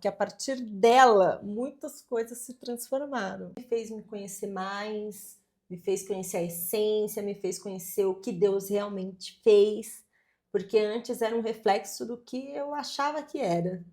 que a partir dela muitas coisas se transformaram. Me fez me conhecer mais, me fez conhecer a essência, me fez conhecer o que Deus realmente fez, porque antes era um reflexo do que eu achava que era.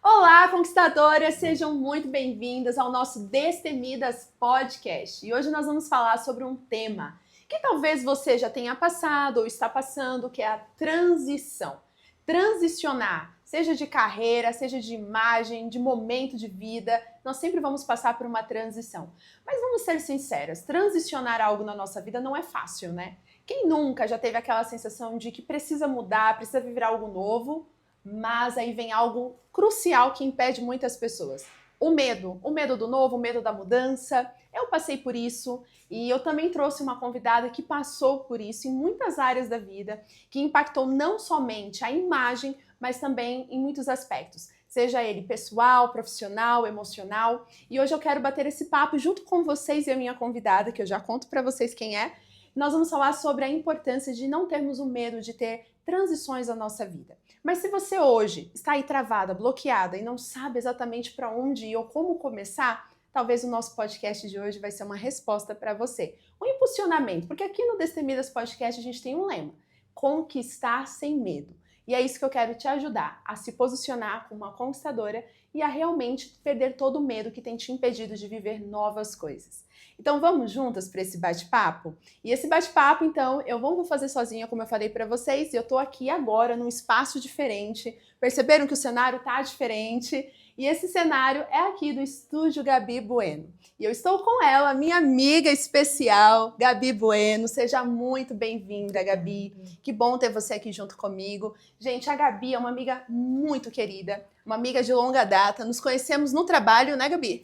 Olá, conquistadoras! Sejam muito bem-vindas ao nosso Destemidas Podcast. E hoje nós vamos falar sobre um tema que talvez você já tenha passado ou está passando, que é a transição. Transicionar, seja de carreira, seja de imagem, de momento de vida, nós sempre vamos passar por uma transição. Mas vamos ser sinceras, transicionar algo na nossa vida não é fácil, né? Quem nunca já teve aquela sensação de que precisa mudar, precisa viver algo novo? Mas aí vem algo crucial que impede muitas pessoas. O medo do novo, o medo da mudança. Eu passei por isso e eu também trouxe uma convidada que passou por isso em muitas áreas da vida, que impactou não somente a imagem, mas também em muitos aspectos, seja ele pessoal, profissional, emocional. E hoje eu quero bater esse papo junto com vocês e a minha convidada, que eu já conto para vocês quem é. Nós vamos falar sobre a importância de não termos o medo de ter transições na nossa vida. Mas se você hoje está aí travada, bloqueada e não sabe exatamente para onde ir ou como começar, talvez o nosso podcast de hoje vai ser uma resposta para você. Um impulsionamento, porque aqui no Destemidas Podcast a gente tem um lema: conquistar sem medo. E é isso que eu quero te ajudar, a se posicionar como uma conquistadora e a realmente perder todo o medo que tem te impedido de viver novas coisas. Então vamos juntas para esse bate-papo? E esse bate-papo, então, eu não vou fazer sozinha, como eu falei para vocês, e eu tô aqui agora num espaço diferente. Perceberam que o cenário tá diferente? E esse cenário é aqui do Estúdio Gabi Bueno. E eu estou com ela, minha amiga especial, Gabi Bueno. Seja muito bem-vinda, Gabi. Que bom ter você aqui junto comigo. Gente, a Gabi é uma amiga muito querida, uma amiga de longa data. Nos conhecemos no trabalho, né, Gabi?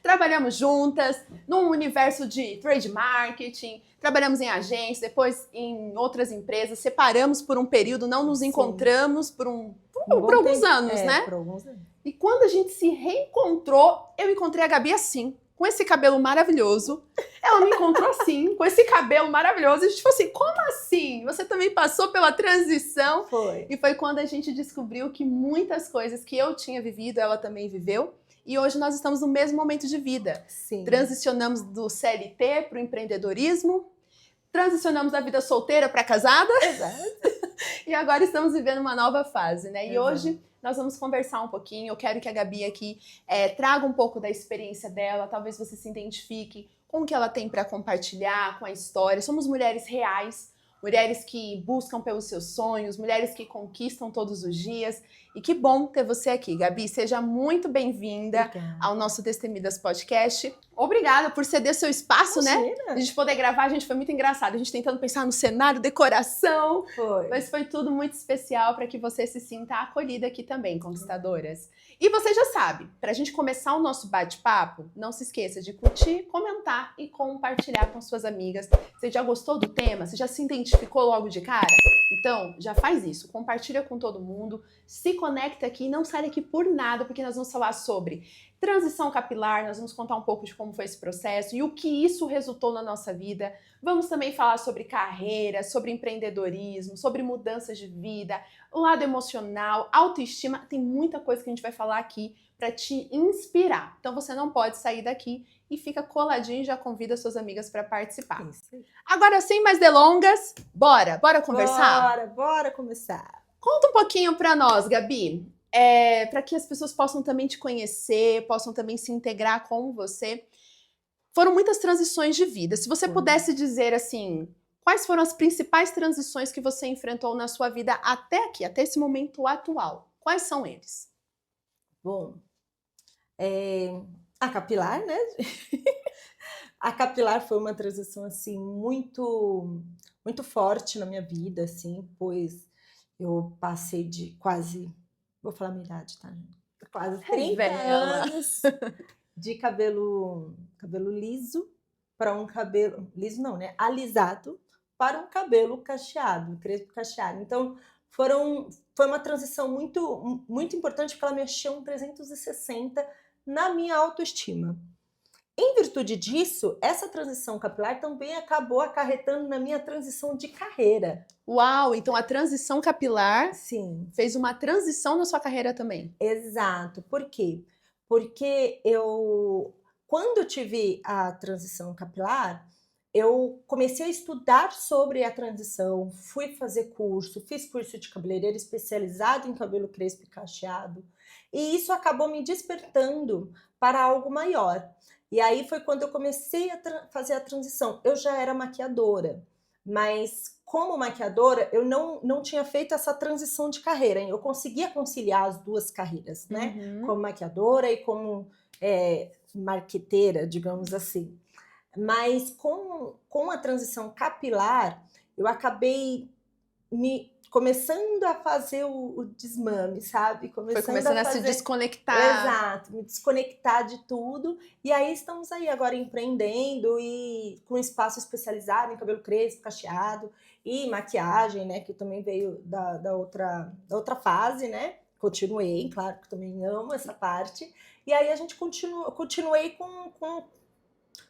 Trabalhamos juntas num universo de trade marketing, trabalhamos em agência, depois em outras empresas, separamos por um período, não nos encontramos por alguns anos, né? Por alguns anos. E quando a gente se reencontrou, eu encontrei a Gabi assim, com esse cabelo maravilhoso. Ela me encontrou assim, com esse cabelo maravilhoso. E a gente falou assim, como assim? Você também passou pela transição? Foi. E foi quando a gente descobriu que muitas coisas que eu tinha vivido, ela também viveu. E hoje nós estamos no mesmo momento de vida. Sim. Transicionamos do CLT para o empreendedorismo, transicionamos da vida solteira para casada. Exato. E agora estamos vivendo uma nova fase, né? E Exato. hoje nós vamos conversar um pouquinho. Eu quero que a Gabi aqui traga um pouco da experiência dela. Talvez você se identifique com o que ela tem para compartilhar, com a história. Somos mulheres reais, mulheres que buscam pelos seus sonhos, mulheres que conquistam todos os dias. E que bom ter você aqui, Gabi. Seja muito bem-vinda ao nosso Destemidas Podcast. Obrigada por ceder seu espaço, Imagina. né? A gente poder gravar, gente, foi muito engraçado. A gente tentando pensar no cenário, decoração. Foi. Mas foi tudo muito especial para que você se sinta acolhida aqui também, conquistadoras. E você já sabe, para a gente começar o nosso bate-papo, não se esqueça de curtir, comentar e compartilhar com suas amigas. Você já gostou do tema? Você já se identificou logo de cara? Então, já faz isso, compartilha com todo mundo, se conecta aqui, não sai daqui por nada, porque nós vamos falar sobre transição capilar, nós vamos contar um pouco de como foi esse processo e o que isso resultou na nossa vida. Vamos também falar sobre carreira, sobre empreendedorismo, sobre mudanças de vida, o lado emocional, autoestima. Tem muita coisa que a gente vai falar aqui para te inspirar. Então você não pode sair daqui e fica coladinho e já convida suas amigas para participar. Isso. Agora, sem mais delongas, bora conversar? Bora começar. Conta um pouquinho para nós, Gabi. Para que as pessoas possam também te conhecer, possam também se integrar com você. Foram muitas transições de vida. Se você pudesse dizer assim, quais foram as principais transições que você enfrentou na sua vida até aqui, até esse momento atual? Quais são eles? Bom, a capilar, né? A capilar foi uma transição assim muito, muito forte na minha vida, assim, pois eu passei de quase, vou falar a minha idade, tá? Quase 30 anos de cabelo liso para um cabelo liso não, né? Alisado para um cabelo cacheado, crespo cacheado. Então foi uma transição muito muito importante porque ela mexeu um 360 na minha autoestima. em virtude disso, essa transição capilar também acabou acarretando na minha transição de carreira. Uau, então a transição capilar Sim, fez uma transição na sua carreira também. exato. Por quê? Porque quando eu tive a transição capilar, eu comecei a estudar sobre a transição, fui fazer curso, fiz curso de cabeleireiro especializado em cabelo crespo e cacheado, e isso acabou me despertando para algo maior. E aí foi quando eu comecei a fazer a transição. Eu já era maquiadora, mas como maquiadora, eu não tinha feito essa transição de carreira. Eu conseguia conciliar as duas carreiras, né? Como maquiadora e como marqueteira, digamos assim. Mas com a transição capilar, eu acabei começando a fazer o desmame, sabe? Foi começando a se desconectar. Exato, me desconectar de tudo. E aí estamos aí agora empreendendo e com espaço especializado em cabelo crespo, cacheado e maquiagem, né? Que também veio da outra fase, né? Continuei, claro que também amo essa parte. E aí a gente continuei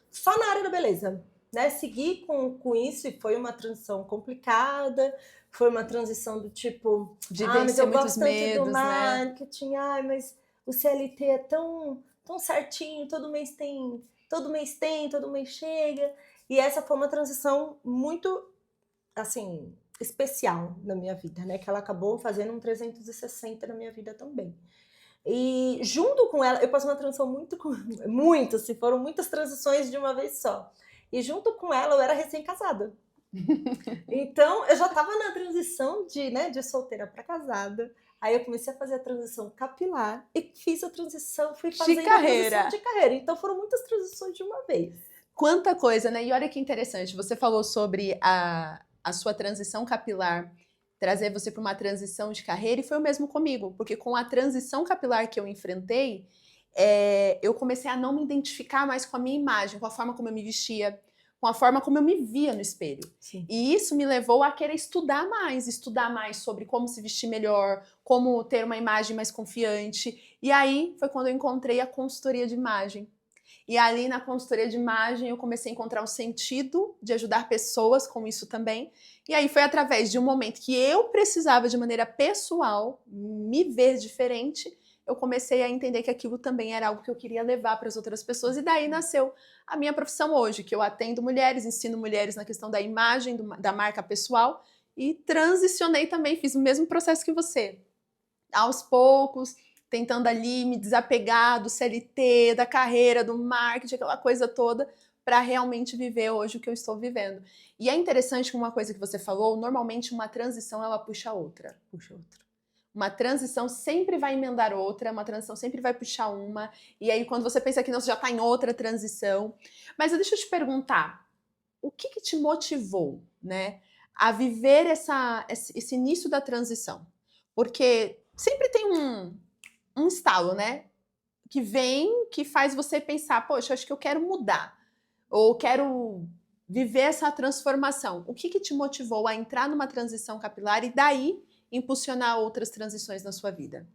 só na área da beleza, né? Segui com isso e foi uma transição complicada, foi uma transição do tipo, de mas eu muitos gosto medos, tanto do né? marketing, mas o CLT é tão certinho, todo mês chega. E essa foi uma transição muito, assim, especial na minha vida, né? Que ela acabou fazendo um 360 na minha vida também. E junto com ela, eu passei uma transição muito, se foram muitas transições de uma vez só. E junto com ela, eu era recém-casada. Então, eu já estava na transição de solteira para casada. Aí eu comecei a fazer a transição capilar e fiz a transição, fui fazendo a transição de carreira. Então, foram muitas transições de uma vez. Quanta coisa, né? E olha que interessante, você falou sobre a sua transição capilar, trazer você para uma transição de carreira, e foi o mesmo comigo, porque com a transição capilar que eu enfrentei, eu comecei a não me identificar mais com a minha imagem, com a forma como eu me vestia, com a forma como eu me via no espelho. Sim. E isso me levou a querer estudar mais sobre como se vestir melhor, como ter uma imagem mais confiante. E aí foi quando eu encontrei a consultoria de imagem. E ali na consultoria de imagem eu comecei a encontrar um sentido de ajudar pessoas com isso também. E aí foi através de um momento que eu precisava de maneira pessoal me ver diferente, eu comecei a entender que aquilo também era algo que eu queria levar para as outras pessoas. E daí nasceu a minha profissão hoje, que eu atendo mulheres, ensino mulheres na questão da imagem, da marca pessoal, e transicionei também, fiz o mesmo processo que você. Aos poucos, tentando ali me desapegar do CLT, da carreira, do marketing, aquela coisa toda, para realmente viver hoje o que eu estou vivendo. E é interessante que uma coisa que você falou, normalmente uma transição ela puxa outra. Uma transição sempre vai emendar outra, uma transição sempre vai puxar uma, e aí quando você pensa que não, você já está em outra transição. Mas deixa eu te perguntar, o que te motivou, né, a viver esse início da transição? Porque sempre tem um estalo, né? Que vem, que faz você pensar, poxa, acho que eu quero mudar. Ou quero viver essa transformação. O que te motivou a entrar numa transição capilar e daí impulsionar outras transições na sua vida?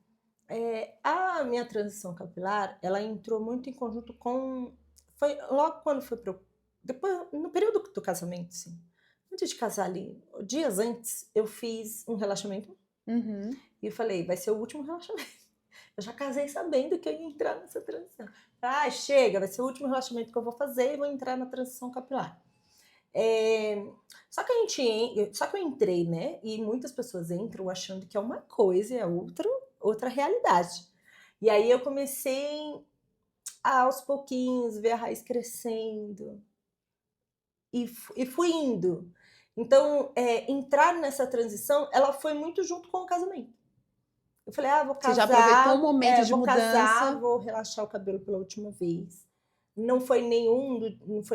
A minha transição capilar, ela entrou muito em conjunto com... Foi logo quando foi depois, no período do casamento, sim. Antes de casar ali, dias antes, eu fiz um relaxamento. E eu falei, vai ser o último relaxamento. Eu já casei sabendo que eu ia entrar nessa transição. Chega, vai ser o último relaxamento que eu vou fazer e vou entrar na transição capilar. Só que eu entrei, né? E muitas pessoas entram achando que é uma coisa e é outra realidade. E aí eu comecei aos pouquinhos ver a raiz crescendo e fui indo. Então, entrar nessa transição, ela foi muito junto com o casamento. Eu falei, vou casar. Você já aproveitou um momento de mudança. Casar, vou relaxar o cabelo pela última vez. Não foi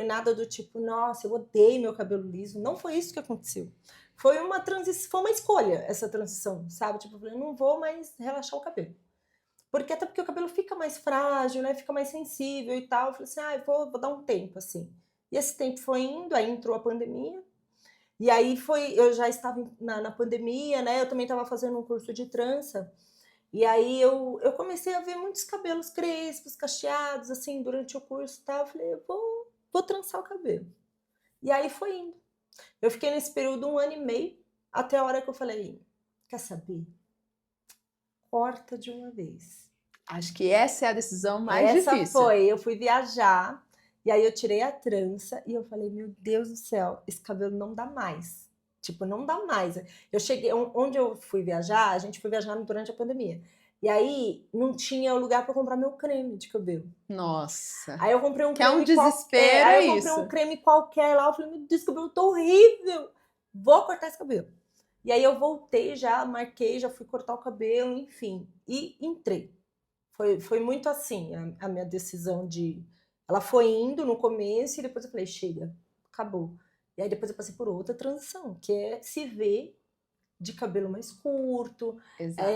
nada do tipo, nossa, eu odeio meu cabelo liso. Não foi isso que aconteceu. Foi uma transição, foi uma escolha essa transição, sabe? Tipo, eu falei, não vou mais relaxar o cabelo. Até porque o cabelo fica mais frágil, né? Fica mais sensível e tal. Eu falei assim, vou dar um tempo, assim. E esse tempo foi indo, aí entrou a pandemia. E aí eu já estava na pandemia, né? Eu também estava fazendo um curso de trança. E aí eu comecei a ver muitos cabelos crespos, cacheados, assim, durante o curso e tal. Eu falei, eu vou trançar o cabelo. E aí foi indo. Eu fiquei nesse período 1 ano e meio, até a hora que eu falei, quer saber? Corta de uma vez. Acho que essa é a decisão mais Essa difícil. foi, eu fui viajar, e aí eu tirei a trança, e eu falei, meu Deus do céu, esse cabelo não dá mais. Tipo, não dá mais. Eu cheguei, onde eu fui viajar, a gente foi viajar durante a pandemia. E aí, não tinha lugar para comprar meu creme de cabelo. Nossa. Aí eu comprei um Que é um creme desespero, aí eu comprei isso. um creme qualquer lá, eu falei, meu Deus, esse cabelo tá horrível. Vou cortar esse cabelo. E aí eu voltei já, marquei, já fui cortar o cabelo, enfim. E entrei. Foi muito assim a minha decisão de... Ela foi indo no começo e depois eu falei, chega, acabou. E aí depois eu passei por outra transição, que é se ver de cabelo mais curto. Exato.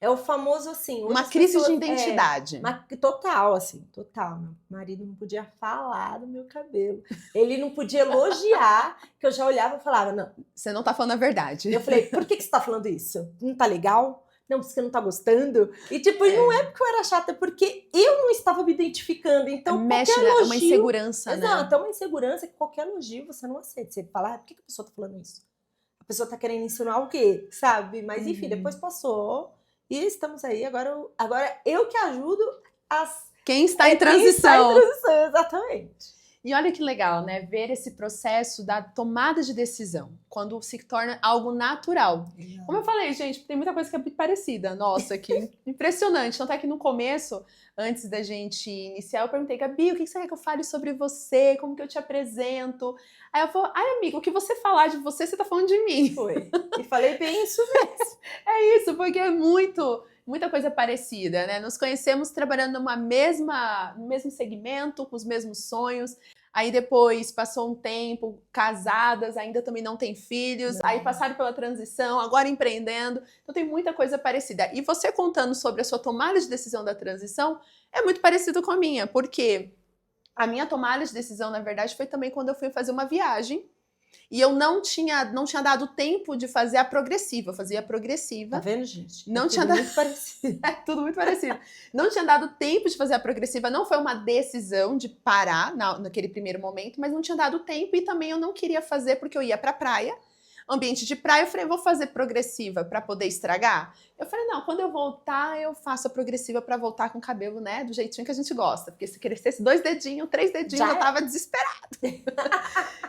É o famoso assim... Uma crise de identidade. Total, assim, total. Meu marido não podia falar do meu cabelo. Ele não podia elogiar, que eu já olhava e falava, não. Você não tá falando a verdade. Eu falei, por que você tá falando isso? Não tá legal? Não, porque você não tá gostando? E tipo, não é porque eu era chata, é porque eu não estava me identificando. Então, mexe, qualquer elogio... É uma insegurança, né? Exato, é uma insegurança que qualquer elogio você não aceita. Você fala, por que a pessoa tá falando isso? A pessoa tá querendo ensinar o quê? Sabe? Mas enfim, depois passou e estamos aí. Agora eu que ajudo quem está em transição. Exatamente. E olha que legal, né? Ver esse processo da tomada de decisão, quando se torna algo natural. Como eu falei, gente, tem muita coisa que é muito parecida. Nossa, que impressionante. Tanto é que no começo, antes da gente iniciar, eu perguntei, Gabi, o que você quer que eu fale sobre você? Como que eu te apresento? Aí eu falei, ai, amiga, o que você falar de você, você tá falando de mim. Foi. E falei bem isso mesmo. É isso, porque é muita coisa parecida, né? Nos conhecemos trabalhando no mesmo segmento, com os mesmos sonhos. Aí depois passou um tempo, casadas, ainda também não tem filhos. Aí passaram pela transição, agora empreendendo. Então tem muita coisa parecida. E você contando sobre a sua tomada de decisão da transição é muito parecido com a minha, porque a minha tomada de decisão, na verdade, foi também quando eu fui fazer uma viagem. E eu não tinha dado tempo de fazer a progressiva. Eu fazia a progressiva. Tá vendo, gente? Não tinha dado... muito parecido. É tudo muito parecido. Não tinha dado tempo de fazer a progressiva. Não foi uma decisão de parar naquele primeiro momento, mas não tinha dado tempo. E também eu não queria fazer porque eu ia pra praia. Ambiente de praia, eu falei, vou fazer progressiva pra poder estragar? Eu falei, não, quando eu voltar, eu faço a progressiva pra voltar com o cabelo, né, do jeitinho que a gente gosta. Porque se crescesse 2 dedinhos, 3 dedinhos, eu tava desesperada.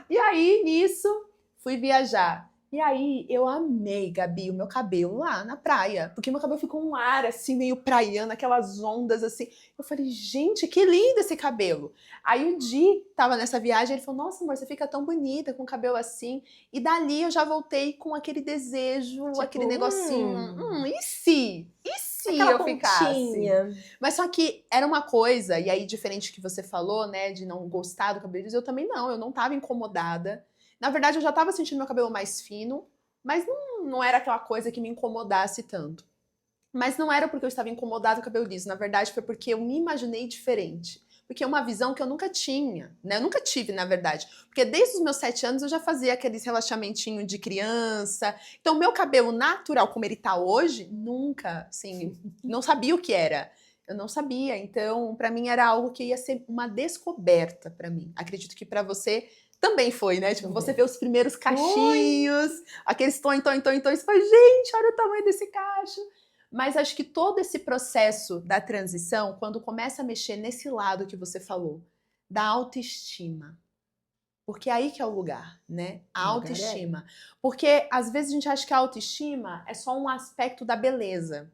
E aí, nisso, fui viajar. E aí, eu amei, Gabi, o meu cabelo lá na praia. Porque meu cabelo ficou um ar, assim, meio praiano, aquelas ondas, assim. Eu falei, gente, que lindo esse cabelo. Aí o Di tava nessa viagem, ele falou, nossa, amor, você fica tão bonita com o cabelo assim. E dali eu já voltei com aquele desejo, tipo, aquele negocinho. E se? E se aquela eu ficasse? pontinha. Mas só que era uma coisa, e aí diferente que você falou, né, de não gostar do cabelo, eu também não, eu não tava incomodada. Na verdade, eu já tava sentindo meu cabelo mais fino, mas não era aquela coisa que me incomodasse tanto. Mas não era porque eu estava incomodada com o cabelo liso, na verdade foi porque eu me imaginei diferente. Porque é uma visão que eu nunca tinha, né? Eu nunca tive, na verdade. Porque desde os meus 7 anos eu já fazia aqueles relaxamentinhos de criança. Então, meu cabelo natural, como ele tá hoje, nunca, assim, não sabia o que era. Eu não sabia. Então, pra mim era algo que ia ser uma descoberta pra mim. Acredito que pra você também foi, né? Tipo, você vê os primeiros cachinhos, aqueles tons, você fala, gente, olha o tamanho desse cacho. Mas acho que todo esse processo da transição, quando começa a mexer nesse lado que você falou, da autoestima. Porque é aí que é o lugar, né? A autoestima. Porque às vezes a gente acha que a autoestima é só um aspecto da beleza.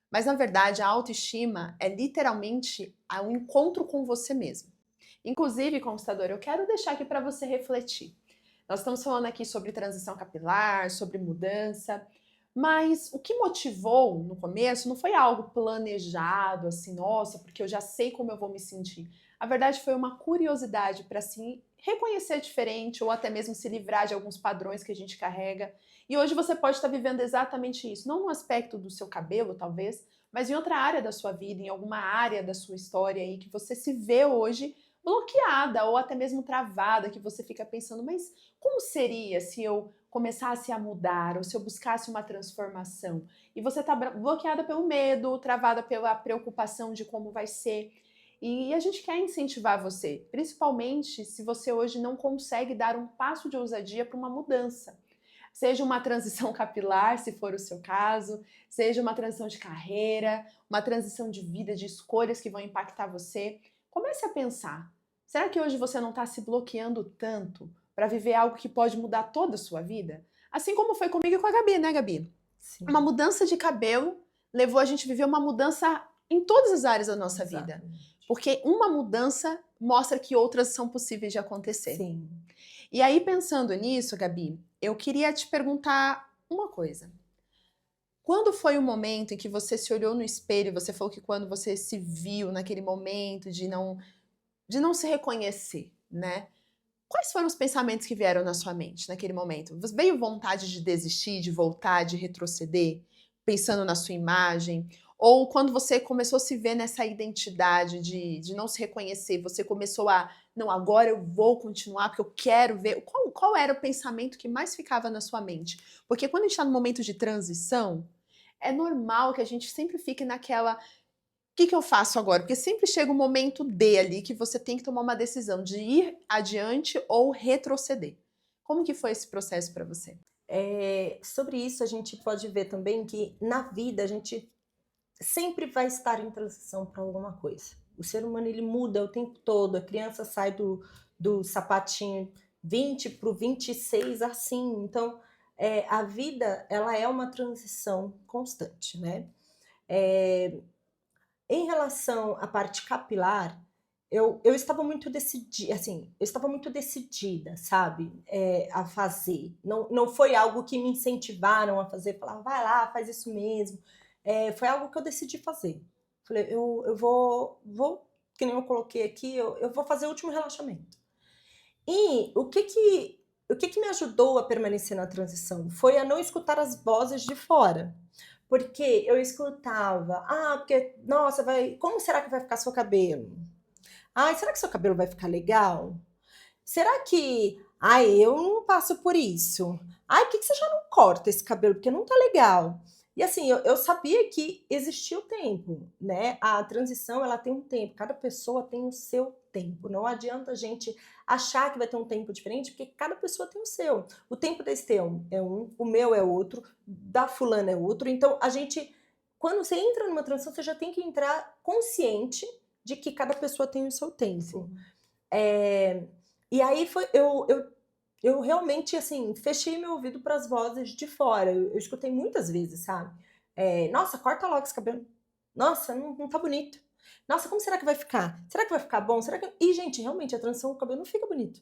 Mas na verdade a autoestima é literalmente um encontro com você mesmo. Inclusive, conquistador, eu quero deixar aqui para você refletir. Nós estamos falando aqui sobre transição capilar, sobre mudança, mas o que motivou no começo não foi algo planejado, assim, nossa, porque eu já sei como eu vou me sentir. A verdade foi uma curiosidade para assim, reconhecer diferente ou até mesmo se livrar de alguns padrões que a gente carrega. E hoje você pode estar vivendo exatamente isso, não no aspecto do seu cabelo, talvez, mas em outra área da sua vida, em alguma área da sua história aí que você se vê hoje bloqueada ou até mesmo travada, que você fica pensando, mas como seria se eu começasse a mudar, ou se eu buscasse uma transformação, e você está bloqueada pelo medo, travada pela preocupação de como vai ser, e a gente quer incentivar você, principalmente se você hoje não consegue dar um passo de ousadia para uma mudança. Seja uma transição capilar, se for o seu caso, seja uma transição de carreira, uma transição de vida, de escolhas que vão impactar você. Comece a pensar, será que hoje você não está se bloqueando tanto para viver algo que pode mudar toda a sua vida? Assim como foi comigo e com a Gabi, né, Gabi? Sim. Uma mudança de cabelo levou a gente a viver uma mudança em todas as áreas da nossa vida. Porque uma mudança mostra que outras são possíveis de acontecer. Sim. E aí, pensando nisso, Gabi, eu queria te perguntar uma coisa. Quando foi o momento em que você se olhou no espelho, você falou que quando você se viu naquele momento de não se reconhecer, né? Quais foram os pensamentos que vieram na sua mente naquele momento? Veio vontade de desistir, de voltar, de retroceder, pensando na sua imagem? Ou quando você começou a se ver nessa identidade de não se reconhecer, você começou a, não, agora eu vou continuar porque eu quero ver. Qual era o pensamento que mais ficava na sua mente? Porque quando a gente está no momento de transição, é normal que a gente sempre fique naquela, o que eu faço agora? Porque sempre chega um momento D ali que você tem que tomar uma decisão de ir adiante ou retroceder. Como que foi esse processo para você? Sobre isso, a gente pode ver também que na vida a gente sempre vai estar em transição para alguma coisa. O ser humano ele muda o tempo todo. A criança sai do sapatinho 20 para o 26 assim. Então, a vida ela é uma transição constante, né? Em relação à parte capilar, eu estava muito decidida, assim, eu estava muito decidida, sabe, a fazer. Não foi algo que me incentivaram a fazer, falaram, vai lá, faz isso mesmo. Foi algo que eu decidi fazer. Falei, eu vou, que nem eu coloquei aqui, eu vou fazer o último relaxamento. E o que me ajudou a permanecer na transição foi a não escutar as vozes de fora. Porque eu escutava, porque, nossa, como será que vai ficar seu cabelo? Ai, será que seu cabelo vai ficar legal? Será que, eu não passo por isso? Por que você já não corta esse cabelo? Porque não tá legal. E assim, eu sabia que existia o tempo, né? A transição, ela tem um tempo. Cada pessoa tem o seu tempo. Não adianta a gente achar que vai ter um tempo diferente, porque cada pessoa tem o seu. O tempo da Estê é um, o meu é outro, da fulana é outro. Então, quando você entra numa transição, você já tem que entrar consciente de que cada pessoa tem o seu tempo. E aí eu realmente, assim, fechei meu ouvido para as vozes de fora. Eu escutei muitas vezes, sabe? Nossa, corta logo esse cabelo. Nossa, não tá bonito. Nossa, como será que vai ficar? Será que vai ficar bom? E, gente, realmente, a transição do cabelo não fica bonito.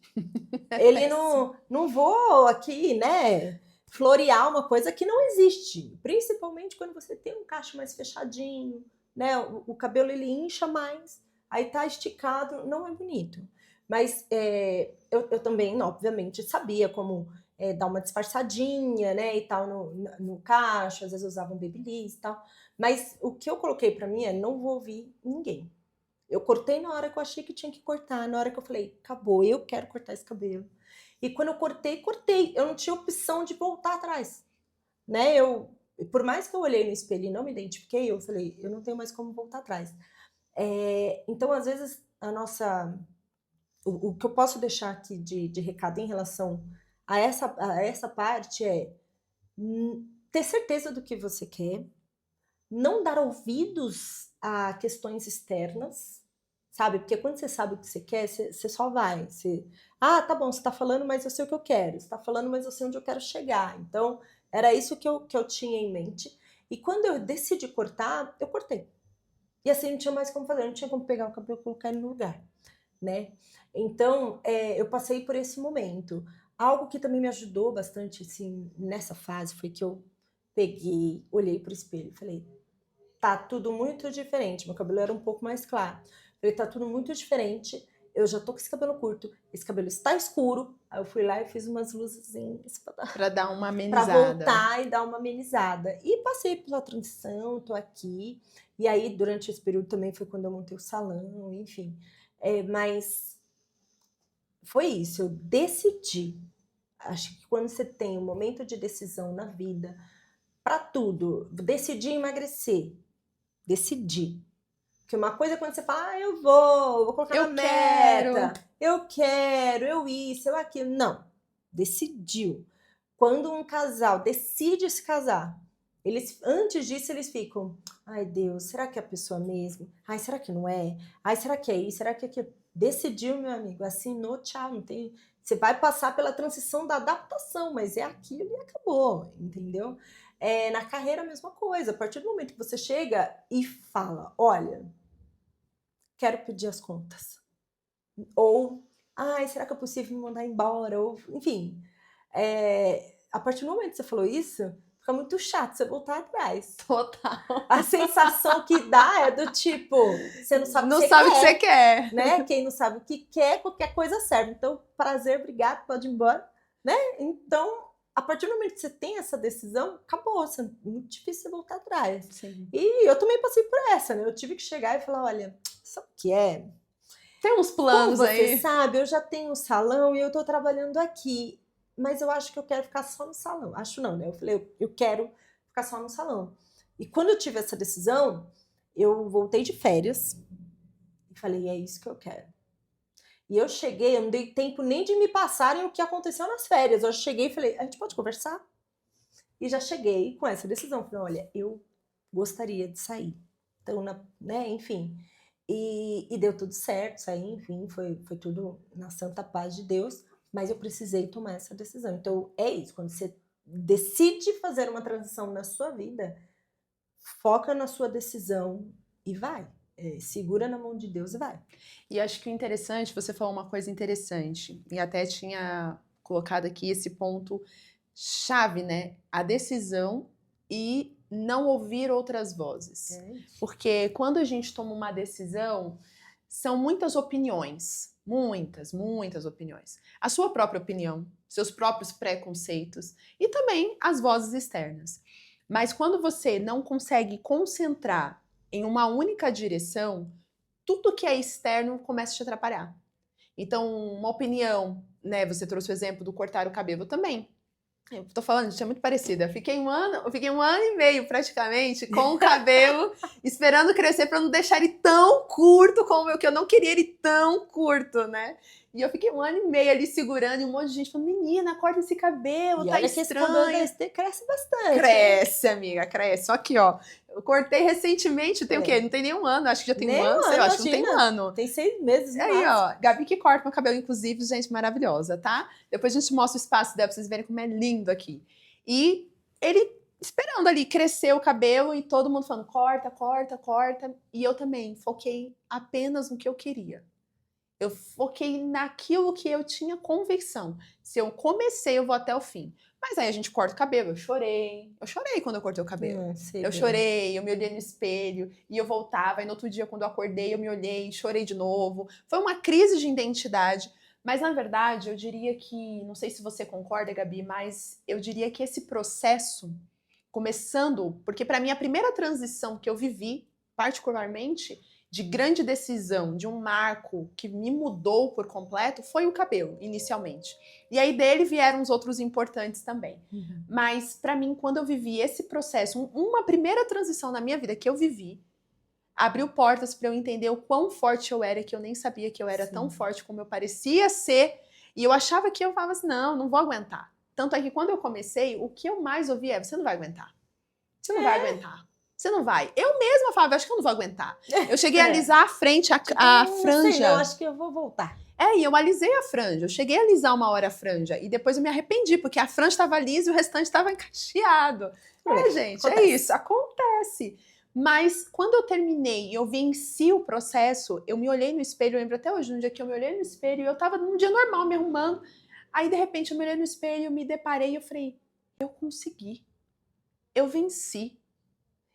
Ele não vou aqui, né, florear uma coisa que não existe. Principalmente quando você tem um cacho mais fechadinho, né? O cabelo, ele incha mais. Aí tá esticado, não é bonito. Mas eu também, obviamente, sabia como dar uma disfarçadinha, né, e tal, no cacho, às vezes eu usava um babyliss e tal. Mas o que eu coloquei pra mim não vou ouvir ninguém. Eu cortei na hora que eu achei que tinha que cortar, na hora que eu falei, acabou, eu quero cortar esse cabelo. E quando eu cortei. Eu não tinha opção de voltar atrás, né? Por mais que eu olhei no espelho e não me identifiquei, eu falei, eu não tenho mais como voltar atrás. Então, às vezes, o que eu posso deixar aqui de recado em relação a essa parte é ter certeza do que você quer, não dar ouvidos a questões externas, sabe? Porque quando você sabe o que você quer, você só vai. Tá bom, você tá falando, mas eu sei o que eu quero. Você tá falando, mas eu sei onde eu quero chegar. Então, era isso que eu tinha em mente. E quando eu decidi cortar, eu cortei. E assim, não tinha mais como fazer, não tinha como pegar o cabelo e colocar ele no lugar, né? Então, eu passei por esse momento. Algo que também me ajudou bastante, assim, nessa fase, foi que eu peguei, olhei pro espelho e falei, tá tudo muito diferente. Meu cabelo era um pouco mais claro. Falei, tá tudo muito diferente. Eu já tô com esse cabelo curto, esse cabelo está escuro. Aí eu fui lá e fiz umas luzinhas para dar uma pra amenizada. voltar e dar uma amenizada. E passei pela transição, tô aqui. E aí, durante esse período também foi quando eu montei o salão, enfim. Mas foi isso, eu decidi. acho que quando você tem um momento de decisão na vida, para tudo, decidir emagrecer, decidir. Porque uma coisa é quando você fala, eu vou colocar Eu na quero. meta, eu quero, eu isso, eu aquilo. Não, decidiu. Quando um casal decide se casar, antes disso eles ficam, ai Deus, será que é a pessoa mesmo? Ai, será que não é? Ai, será que é isso? Será que é aquilo? Decidiu, meu amigo, assinou, tchau, não tem... Você vai passar pela transição da adaptação, mas é aquilo e acabou, entendeu? Na carreira a mesma coisa, a partir do momento que você chega e fala, olha, quero pedir as contas. Ou, ai, será que é possível me mandar embora? Ou, enfim, a partir do momento que você falou isso, fica muito chato você voltar atrás. Total. A sensação que dá é do tipo, você não sabe o que você sabe o que quer, você quer. né? Quem não sabe o que quer, qualquer coisa serve. Então, prazer, obrigado, pode ir embora, né? Então, a partir do momento que você tem essa decisão, acabou, é muito difícil você voltar atrás. Sim. E eu também passei por essa, né? Eu tive que chegar e falar, olha, sabe o que é? Tem uns planos Como aí. você sabe, eu já tenho um salão e eu tô trabalhando aqui, mas eu acho que eu quero ficar só no salão. Acho não, né? Eu falei, eu quero ficar só no salão. E quando eu tive essa decisão, eu voltei de férias e falei, é isso que eu quero. E eu cheguei, eu não dei tempo nem de me passarem o que aconteceu nas férias. Eu cheguei e falei, a gente pode conversar? E já cheguei com essa decisão. Falei, olha, eu gostaria de sair. Então, né, enfim... E deu tudo certo, saí, enfim, foi tudo na santa paz de Deus, mas eu precisei tomar essa decisão. Então, é isso, quando você decide fazer uma transição na sua vida, foca na sua decisão e vai. Segura na mão de Deus e vai. E acho que o interessante, você falou uma coisa interessante, e até tinha colocado aqui esse ponto chave, né? A decisão e não ouvir outras vozes. Porque quando a gente toma uma decisão, são muitas opiniões. Muitas opiniões. A sua própria opinião, seus próprios preconceitos e também as vozes externas. Mas quando você não consegue concentrar em uma única direção, tudo que é externo começa a te atrapalhar. Então, uma opinião, né? Você trouxe o exemplo do cortar o cabelo também. Eu tô falando, gente, é muito parecida. Eu fiquei um ano e meio praticamente com o cabelo esperando crescer para não deixar ele tão curto como eu, que eu não queria ele tão curto, né? E eu fiquei um ano e meio ali segurando e um monte de gente falando, menina, corta esse cabelo, E tá olha estranho. que esse cabelo cresce bastante. Cresce, amiga, cresce. Só que, ó, eu cortei recentemente, tem o quê? Não tem nem um ano, acho que já tem Nem um ano, sei lá, acho que não tem um imagina. ano. Tem 6 meses. Aí, ó, Gabi que corta meu cabelo, inclusive, gente, maravilhosa, tá? Depois a gente mostra o espaço dela pra vocês verem como é lindo aqui. E ele esperando ali crescer o cabelo e todo mundo falando, corta, corta, corta. E eu também foquei apenas no que eu queria. Eu foquei naquilo que eu tinha convicção. Se eu comecei, eu vou até o fim. Mas aí a gente corta o cabelo. Eu chorei quando eu cortei o cabelo. Eu chorei, eu me olhei no espelho e eu voltava. E no outro dia, quando eu acordei, eu me olhei e chorei de novo. Foi uma crise de identidade. Mas, na verdade, eu diria que... Não sei se você concorda, Gabi, mas eu diria que esse processo, começando... Porque, para mim, a primeira transição que eu vivi, particularmente, de grande decisão, de um marco que me mudou por completo, foi o cabelo, inicialmente. E aí dele vieram os outros importantes também. Uhum. Mas, para mim, quando eu vivi esse processo, uma primeira transição na minha vida que eu vivi, abriu portas para eu entender o quão forte eu era, que eu nem sabia que eu era tão forte como eu parecia ser. E eu achava que eu falava assim, não vou aguentar. Tanto é que quando eu comecei, o que eu mais ouvi é, você não vai aguentar. Você não vai aguentar. Você não vai. Eu mesma falava, acho que eu não vou aguentar. Eu cheguei a alisar a frente, a franja. Não sei, não, acho que eu vou voltar. E eu alisei a franja. Eu cheguei a alisar uma hora a franja. E depois eu me arrependi, porque a franja estava lisa e o restante estava encaixeado. Gente, acontece. É isso, acontece. Mas quando eu terminei e eu venci o processo, eu me olhei no espelho, eu lembro até hoje, no dia que eu me olhei no espelho, e eu tava num dia normal, me arrumando. Aí, de repente, eu me olhei no espelho, me deparei e eu falei, eu consegui. Eu venci.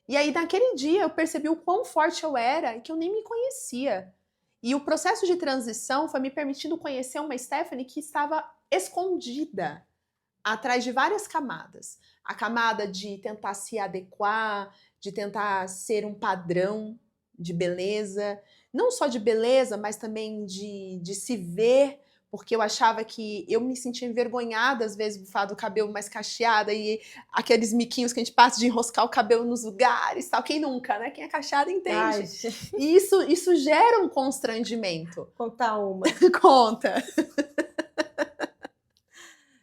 E aí, naquele dia, eu percebi o quão forte eu era e que eu nem me conhecia. E o processo de transição foi me permitindo conhecer uma Stephanie que estava escondida atrás de várias camadas. A camada de tentar se adequar, de tentar ser um padrão de beleza. Não só de beleza, mas também de se ver porque eu achava que eu me sentia envergonhada, às vezes, do fato do cabelo mais cacheado e aqueles miquinhos que a gente passa de enroscar o cabelo nos lugares, tal. Quem nunca, né? Quem é cacheado entende. Ai, gente, E isso gera um constrangimento. contar uma. Conta.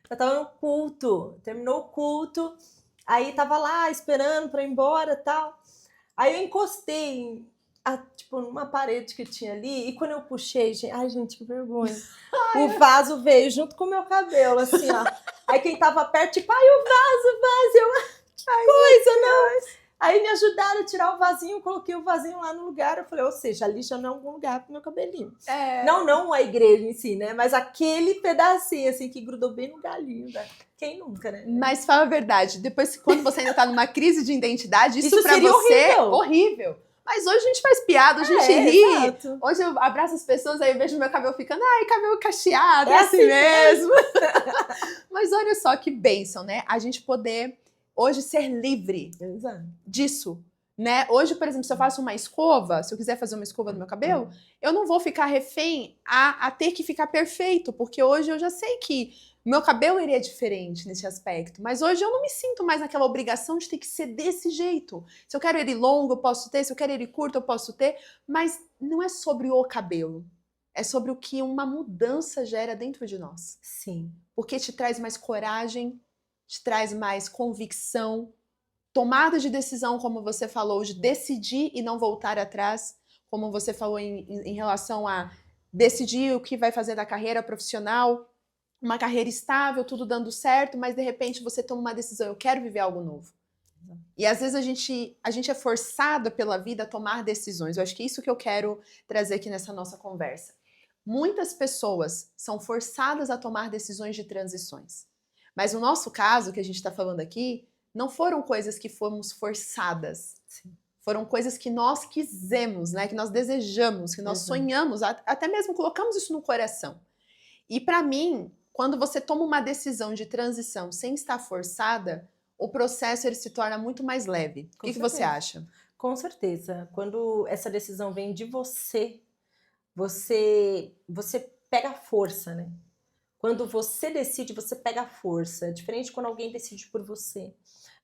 Eu tava no culto, terminou o culto, aí tava lá esperando pra ir embora e tal. Aí eu encostei tipo, numa parede que tinha ali, e quando eu puxei, ai, gente, que vergonha. O vaso veio junto com o meu cabelo, assim, ó. Aí quem tava perto, tipo, ai, o vaso, eu, ai, coisa, não. Aí me ajudaram a tirar o vasinho, coloquei o vasinho lá no lugar, eu falei, ou seja, ali já não é algum lugar pro meu cabelinho. Não a igreja em si, né, mas aquele pedacinho, assim, que grudou bem no galinho, né? Quem nunca, né? Mas fala a verdade, depois, quando você ainda tá numa crise de identidade, isso pra seria você é horrível. horrível. Mas hoje a gente faz piada, a gente ri. Exato. Hoje eu abraço as pessoas, aí eu vejo meu cabelo ficando, ai, cabelo cacheado, é assim mesmo. Mas olha só que bênção, né? A gente poder hoje ser livre disso, né? Hoje, por exemplo, se eu faço uma escova, se eu quiser fazer uma escova no meu cabelo, eu não vou ficar refém a ter que ficar perfeito, porque hoje eu já sei que meu cabelo iria diferente nesse aspecto, mas hoje eu não me sinto mais naquela obrigação de ter que ser desse jeito. Se eu quero ele longo, eu posso ter, se eu quero ele curto, eu posso ter, mas não é sobre o cabelo, é sobre o que uma mudança gera dentro de nós. Sim. Porque te traz mais coragem, te traz mais convicção, tomada de decisão, como você falou, de decidir e não voltar atrás, como você falou em relação a decidir o que vai fazer da carreira profissional, uma carreira estável, tudo dando certo, mas de repente você toma uma decisão, eu quero viver algo novo. E às vezes a gente é forçada pela vida a tomar decisões. Eu acho que é isso que eu quero trazer aqui nessa nossa conversa. Muitas pessoas são forçadas a tomar decisões de transições. Mas no nosso caso, que a gente está falando aqui, não foram coisas que fomos forçadas. Sim. Foram coisas que nós quisemos, né? Que nós desejamos, que nós sonhamos, até mesmo colocamos isso no coração. E para mim, quando você toma uma decisão de transição sem estar forçada, o processo ele se torna muito mais leve. O que você acha? Com certeza. Quando essa decisão vem de você pega a força, né? Quando você decide, você pega a força. É diferente quando alguém decide por você.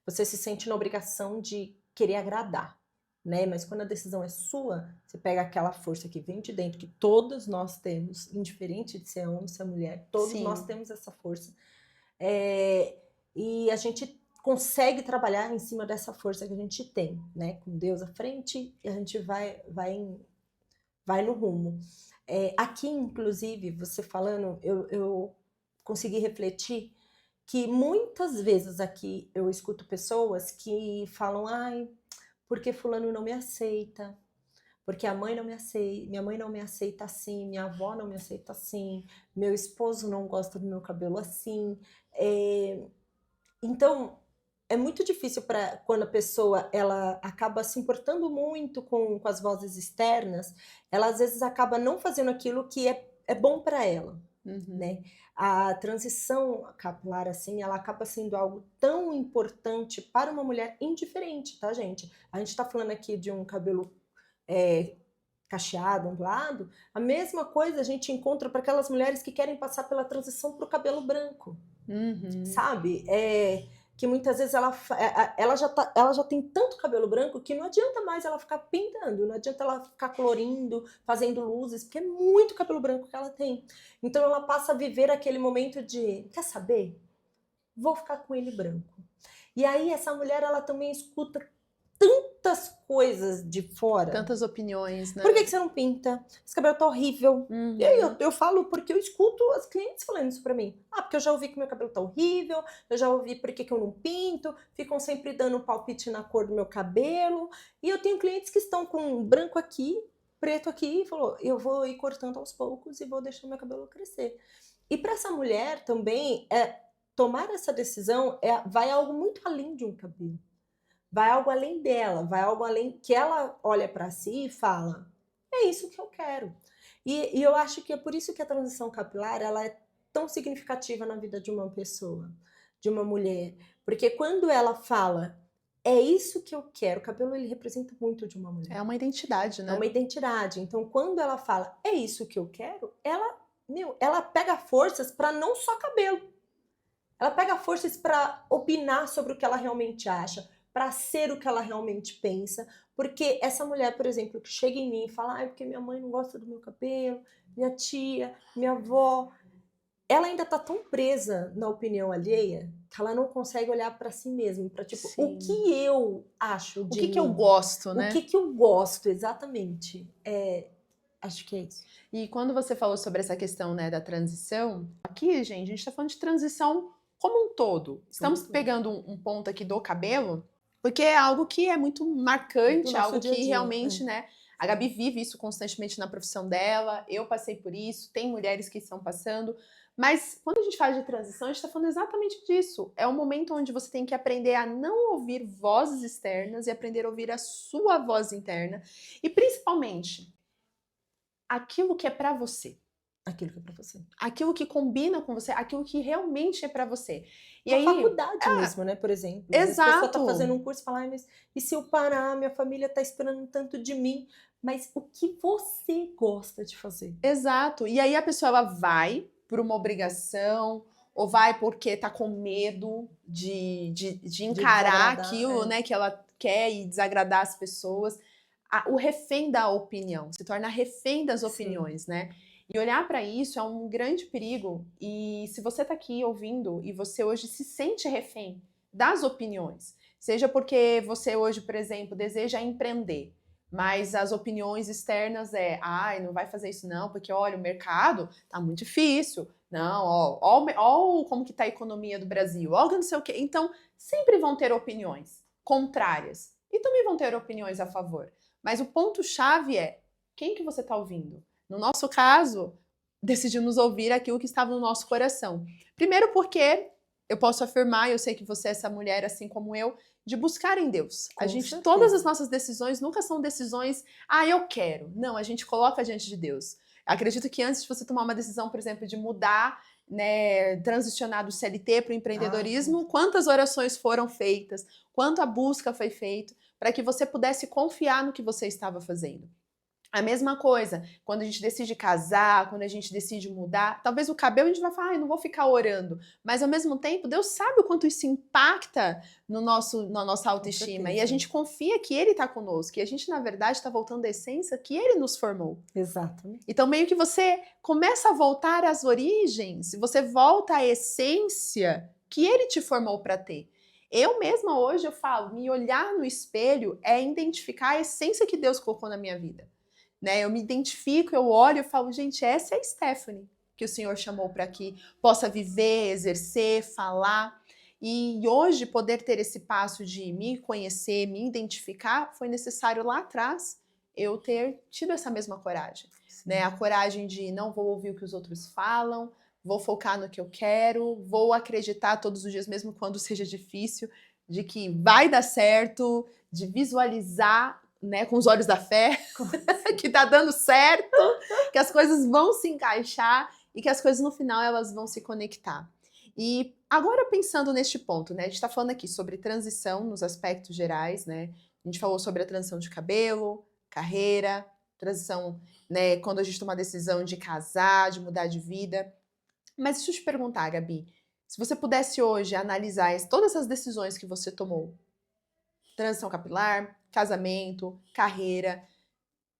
Você se sente na obrigação de querer agradar, né? Mas quando a decisão é sua, você pega aquela força que vem de dentro, que todos nós temos, indiferente de ser homem, se é mulher, todos nós temos essa força. E a gente consegue trabalhar em cima dessa força que a gente tem, né? Com Deus à frente, e a gente vai no rumo. Aqui, inclusive, você falando, eu consegui refletir que muitas vezes aqui eu escuto pessoas que falam, ai, porque fulano não me aceita, porque a mãe não me aceita, minha mãe não me aceita assim, minha avó não me aceita assim, meu esposo não gosta do meu cabelo assim. Então, é muito difícil para quando a pessoa ela acaba se importando muito com as vozes externas, ela às vezes acaba não fazendo aquilo que é bom para ela, né? A transição capilar, assim, ela acaba sendo algo tão importante para uma mulher indiferente, tá, gente? A gente tá falando aqui de um cabelo cacheado, ondulado, a mesma coisa a gente encontra para aquelas mulheres que querem passar pela transição para o cabelo branco, sabe? Que muitas vezes ela já tem tanto cabelo branco que não adianta mais ela ficar pintando, não adianta ela ficar colorindo, fazendo luzes, porque é muito cabelo branco que ela tem. Então ela passa a viver aquele momento de, quer saber? Vou ficar com ele branco. E aí essa mulher, ela também escuta tantas coisas de fora. Tantas opiniões, né? Por que você não pinta? Esse cabelo tá horrível. E aí eu falo porque eu escuto as clientes falando isso pra mim. Porque eu já ouvi que meu cabelo tá horrível, eu já ouvi por que eu não pinto, ficam sempre dando palpite na cor do meu cabelo. E eu tenho clientes que estão com branco aqui, preto aqui, e falou, eu vou ir cortando aos poucos e vou deixando meu cabelo crescer. E pra essa mulher também, tomar essa decisão vai algo muito além de um cabelo. Vai algo além dela, vai algo além que ela olha para si e fala, é isso que eu quero. E eu acho que é por isso que a transição capilar ela é tão significativa na vida de uma pessoa, de uma mulher. Porque quando ela fala, é isso que eu quero, o cabelo ele representa muito de uma mulher. É uma identidade, né? É uma identidade. Então, quando ela fala, é isso que eu quero, ela ela pega forças para não só cabelo. Ela pega forças para opinar sobre o que ela realmente acha, para ser o que ela realmente pensa. Porque essa mulher, por exemplo, que chega em mim e fala, porque minha mãe não gosta do meu cabelo, minha tia, minha avó, ela ainda tá tão presa na opinião alheia que ela não consegue olhar para si mesma, para tipo, o que eu acho de O que eu mim? gosto, né? O que eu gosto, exatamente. Acho que é isso. E quando você falou sobre essa questão, né, da transição, aqui, gente, a gente tá falando de transição como um todo. Estamos pegando um ponto aqui do cabelo, porque é algo que é muito marcante, algo dia a que dia, realmente, né, a Gabi vive isso constantemente na profissão dela, eu passei por isso, tem mulheres que estão passando, mas quando a gente fala de transição, a gente está falando exatamente disso. É um momento onde você tem que aprender a não ouvir vozes externas e aprender a ouvir a sua voz interna. E principalmente, aquilo que é pra você. Aquilo que é pra você. Aquilo que combina com você, aquilo que realmente é pra você. E Uma aí, faculdade mesmo, né? Por exemplo. Às vezes a pessoa tá exato. fazendo um curso e fala, mas e se eu parar? Minha família tá esperando tanto de mim. Mas o que você gosta de fazer? Exato. E aí a pessoa ela vai por uma obrigação, ou vai porque tá com medo de encarar aquilo, né, que ela quer e desagradar as pessoas. O refém da opinião, se torna refém das opiniões, né? E olhar para isso é um grande perigo. E se você tá aqui ouvindo e você hoje se sente refém das opiniões, seja porque você hoje, por exemplo, deseja empreender, mas as opiniões externas ai, não vai fazer isso não, porque olha, o mercado tá muito difícil. Não, ó como que tá a economia do Brasil, ó não sei o quê. Então, sempre vão ter opiniões contrárias. E também vão ter opiniões a favor. Mas o ponto-chave é quem que você tá ouvindo? No nosso caso, decidimos ouvir aquilo que estava no nosso coração. Primeiro porque eu posso afirmar, eu sei que você é essa mulher assim como eu, de buscar em Deus. Com a gente, certeza. todas as nossas decisões nunca são decisões, eu quero. Não, a gente coloca diante de Deus. Acredito que antes de você tomar uma decisão, por exemplo, de mudar, né, transicionar do CLT para o empreendedorismo, quantas orações foram feitas, quanta busca foi feita para que você pudesse confiar no que você estava fazendo. A mesma coisa, quando a gente decide casar, quando a gente decide mudar, talvez o cabelo a gente vai falar, eu não vou ficar orando, mas ao mesmo tempo, Deus sabe o quanto isso impacta na nossa autoestima, e a gente confia que Ele está conosco, e a gente, na verdade, está voltando à essência que Ele nos formou. Exatamente. Então, meio que você começa a voltar às origens, você volta à essência que Ele te formou para ter. Eu mesma hoje, eu falo, me olhar no espelho é identificar a essência que Deus colocou na minha vida. Né, eu me identifico, eu olho e falo, gente, essa é a Stephanie que o Senhor chamou para que possa viver, exercer, falar. E hoje poder ter esse passo de me conhecer, me identificar, foi necessário lá atrás eu ter tido essa mesma coragem. Né? A coragem de não vou ouvir o que os outros falam, vou focar no que eu quero, vou acreditar todos os dias, mesmo quando seja difícil, de que vai dar certo, de visualizar, né, com os olhos da fé, que tá dando certo, que as coisas vão se encaixar e que as coisas no final elas vão se conectar. E agora pensando neste ponto, né, a gente tá falando aqui sobre transição nos aspectos gerais, né, a gente falou sobre a transição de cabelo, carreira, transição, né, quando a gente toma a decisão de casar, de mudar de vida. Mas deixa eu te perguntar, Gabi, se você pudesse hoje analisar todas as decisões que você tomou, transição capilar, casamento, carreira,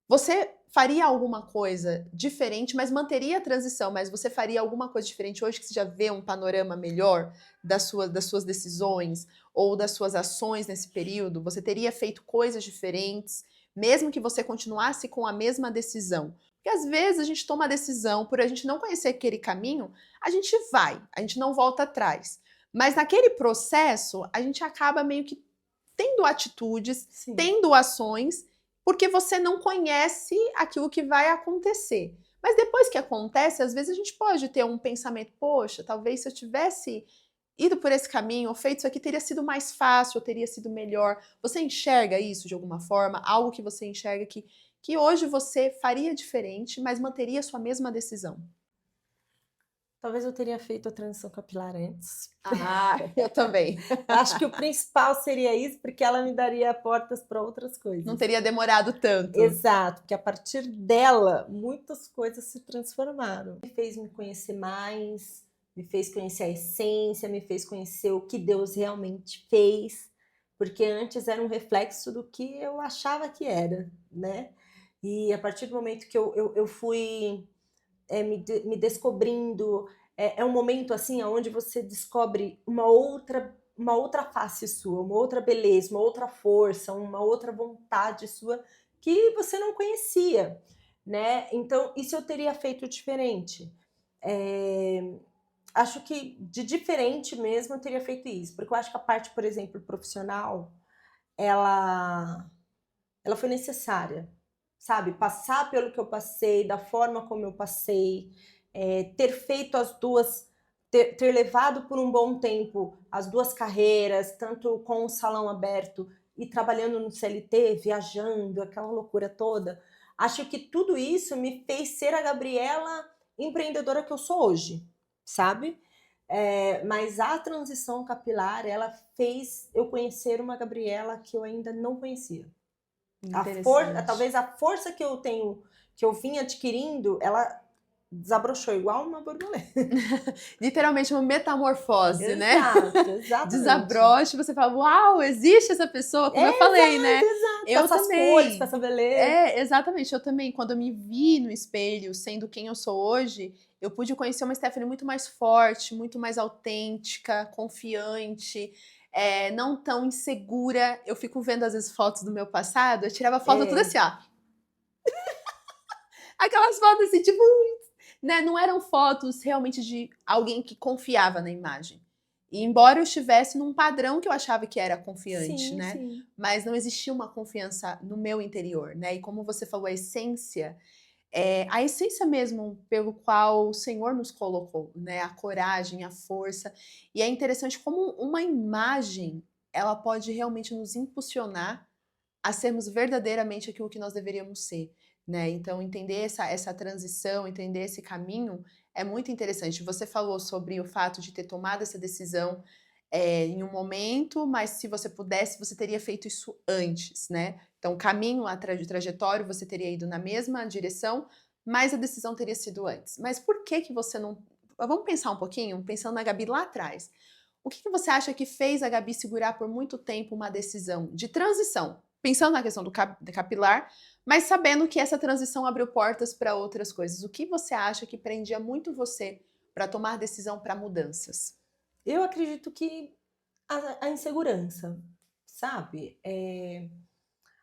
você faria alguma coisa diferente, mas manteria a transição, mas você faria alguma coisa diferente hoje que você já vê um panorama melhor das suas decisões ou das suas ações nesse período? Você teria feito coisas diferentes, mesmo que você continuasse com a mesma decisão? Porque às vezes a gente toma a decisão, por a gente não conhecer aquele caminho, a gente não volta atrás. Mas naquele processo, a gente acaba meio que tendo atitudes, tendo ações, porque você não conhece aquilo que vai acontecer. Mas depois que acontece, às vezes a gente pode ter um pensamento, poxa, talvez se eu tivesse ido por esse caminho, ou feito isso aqui, teria sido mais fácil, ou teria sido melhor. Você enxerga isso de alguma forma? Algo que você enxerga que hoje você faria diferente, mas manteria a sua mesma decisão? Talvez eu teria feito a transição capilar antes. Ah, eu também. Acho que o principal seria isso, porque ela me daria portas para outras Não coisas. teria demorado tanto. Exato, porque a partir dela, muitas coisas se transformaram. Me fez me conhecer mais, me fez conhecer a essência, me fez conhecer o que Deus realmente fez, porque antes era um reflexo do que eu achava que era, né? E a partir do momento que eu fui me descobrindo, é um momento assim onde você descobre uma outra face sua, uma outra beleza, uma outra força, uma outra vontade sua que você não conhecia, né? Então isso eu teria feito diferente. Acho que de diferente mesmo eu teria feito isso, porque eu acho que a parte, por exemplo, profissional, ela foi necessária, sabe? Passar pelo que eu passei, da forma como eu passei, ter feito as duas, ter levado por um bom tempo as duas carreiras, tanto com o salão aberto e trabalhando no CLT, viajando, aquela loucura toda. Acho que tudo isso me fez ser a Gabriela empreendedora que eu sou hoje, sabe? Mas a transição capilar, ela fez eu conhecer uma Gabriela que eu ainda não conhecia. Talvez a força que eu tenho, que eu vim adquirindo, ela desabrochou igual uma borboleta. Literalmente uma metamorfose, né? Exatamente. Desabroche, você fala, uau, existe essa pessoa, como eu falei, né? Exato. Eu com essas também. Cores, com essa beleza. Exatamente, eu também, quando eu me vi no espelho, sendo quem eu sou hoje, eu pude conhecer uma Stephanie muito mais forte, muito mais autêntica, confiante, não tão insegura. Eu fico vendo, às vezes, fotos do meu passado, eu tirava foto tudo assim, ó. Aquelas fotos assim, tipo, né? Não eram fotos realmente de alguém que confiava na imagem. E embora eu estivesse num padrão que eu achava que era confiante, né? Sim. Mas não existia uma confiança no meu interior, né? E como você falou, a essência mesmo pelo qual o Senhor nos colocou, né? A coragem, a força. E é interessante como uma imagem, ela pode realmente nos impulsionar a sermos verdadeiramente aquilo que nós deveríamos ser, né? Então, entender essa transição, entender esse caminho é muito interessante. Você falou sobre o fato de ter tomado essa decisão em um momento, mas se você pudesse, você teria feito isso antes, né? Então, o caminho, a trajetória, você teria ido na mesma direção, mas a decisão teria sido antes. Mas por que que você não... Vamos pensar um pouquinho, pensando na Gabi lá atrás. O que que você acha que fez a Gabi segurar por muito tempo uma decisão de transição? Pensando na questão do capilar, mas sabendo que essa transição abriu portas para outras coisas. O que você acha que prendia muito você para tomar decisão para mudanças? Eu acredito que a insegurança, sabe?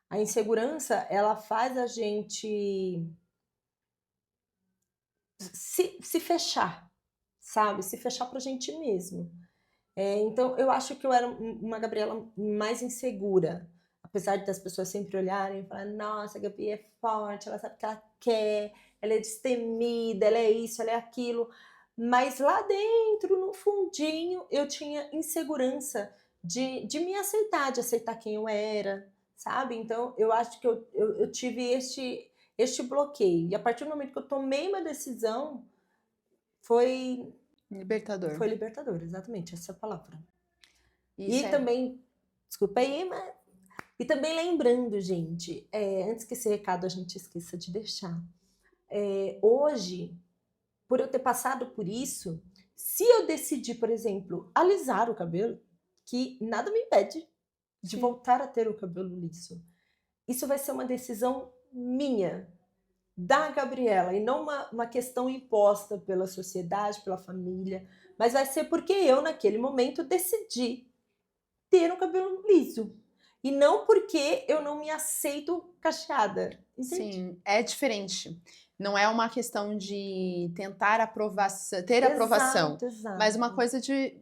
A insegurança, ela faz a gente se fechar, sabe? Se fechar pra gente mesmo. Então, eu acho que eu era uma Gabriela mais insegura. Apesar das pessoas sempre olharem e falarem, nossa, a Gabi é forte, ela sabe o que ela quer, ela é destemida, ela é isso, ela é aquilo. Mas lá dentro, no fundinho, eu tinha insegurança de me aceitar, de aceitar quem eu era, sabe? Então, eu acho que eu tive este bloqueio. E a partir do momento que eu tomei uma decisão, foi Libertador. foi libertador, exatamente, essa é a palavra. Isso também, desculpa aí, mas... E também lembrando, gente, antes que esse recado a gente esqueça de deixar, hoje, por eu ter passado por isso, se eu decidir, por exemplo, alisar o cabelo, que nada me impede de voltar a ter o cabelo liso, isso vai ser uma decisão minha, da Gabriela, e não uma questão imposta pela sociedade, pela família, mas vai ser porque eu, naquele momento, decidi ter um cabelo liso. E não porque eu não me aceito cacheada. Entende? Sim, é diferente. Não é uma questão de tentar ter aprovação, Exato. mas uma coisa de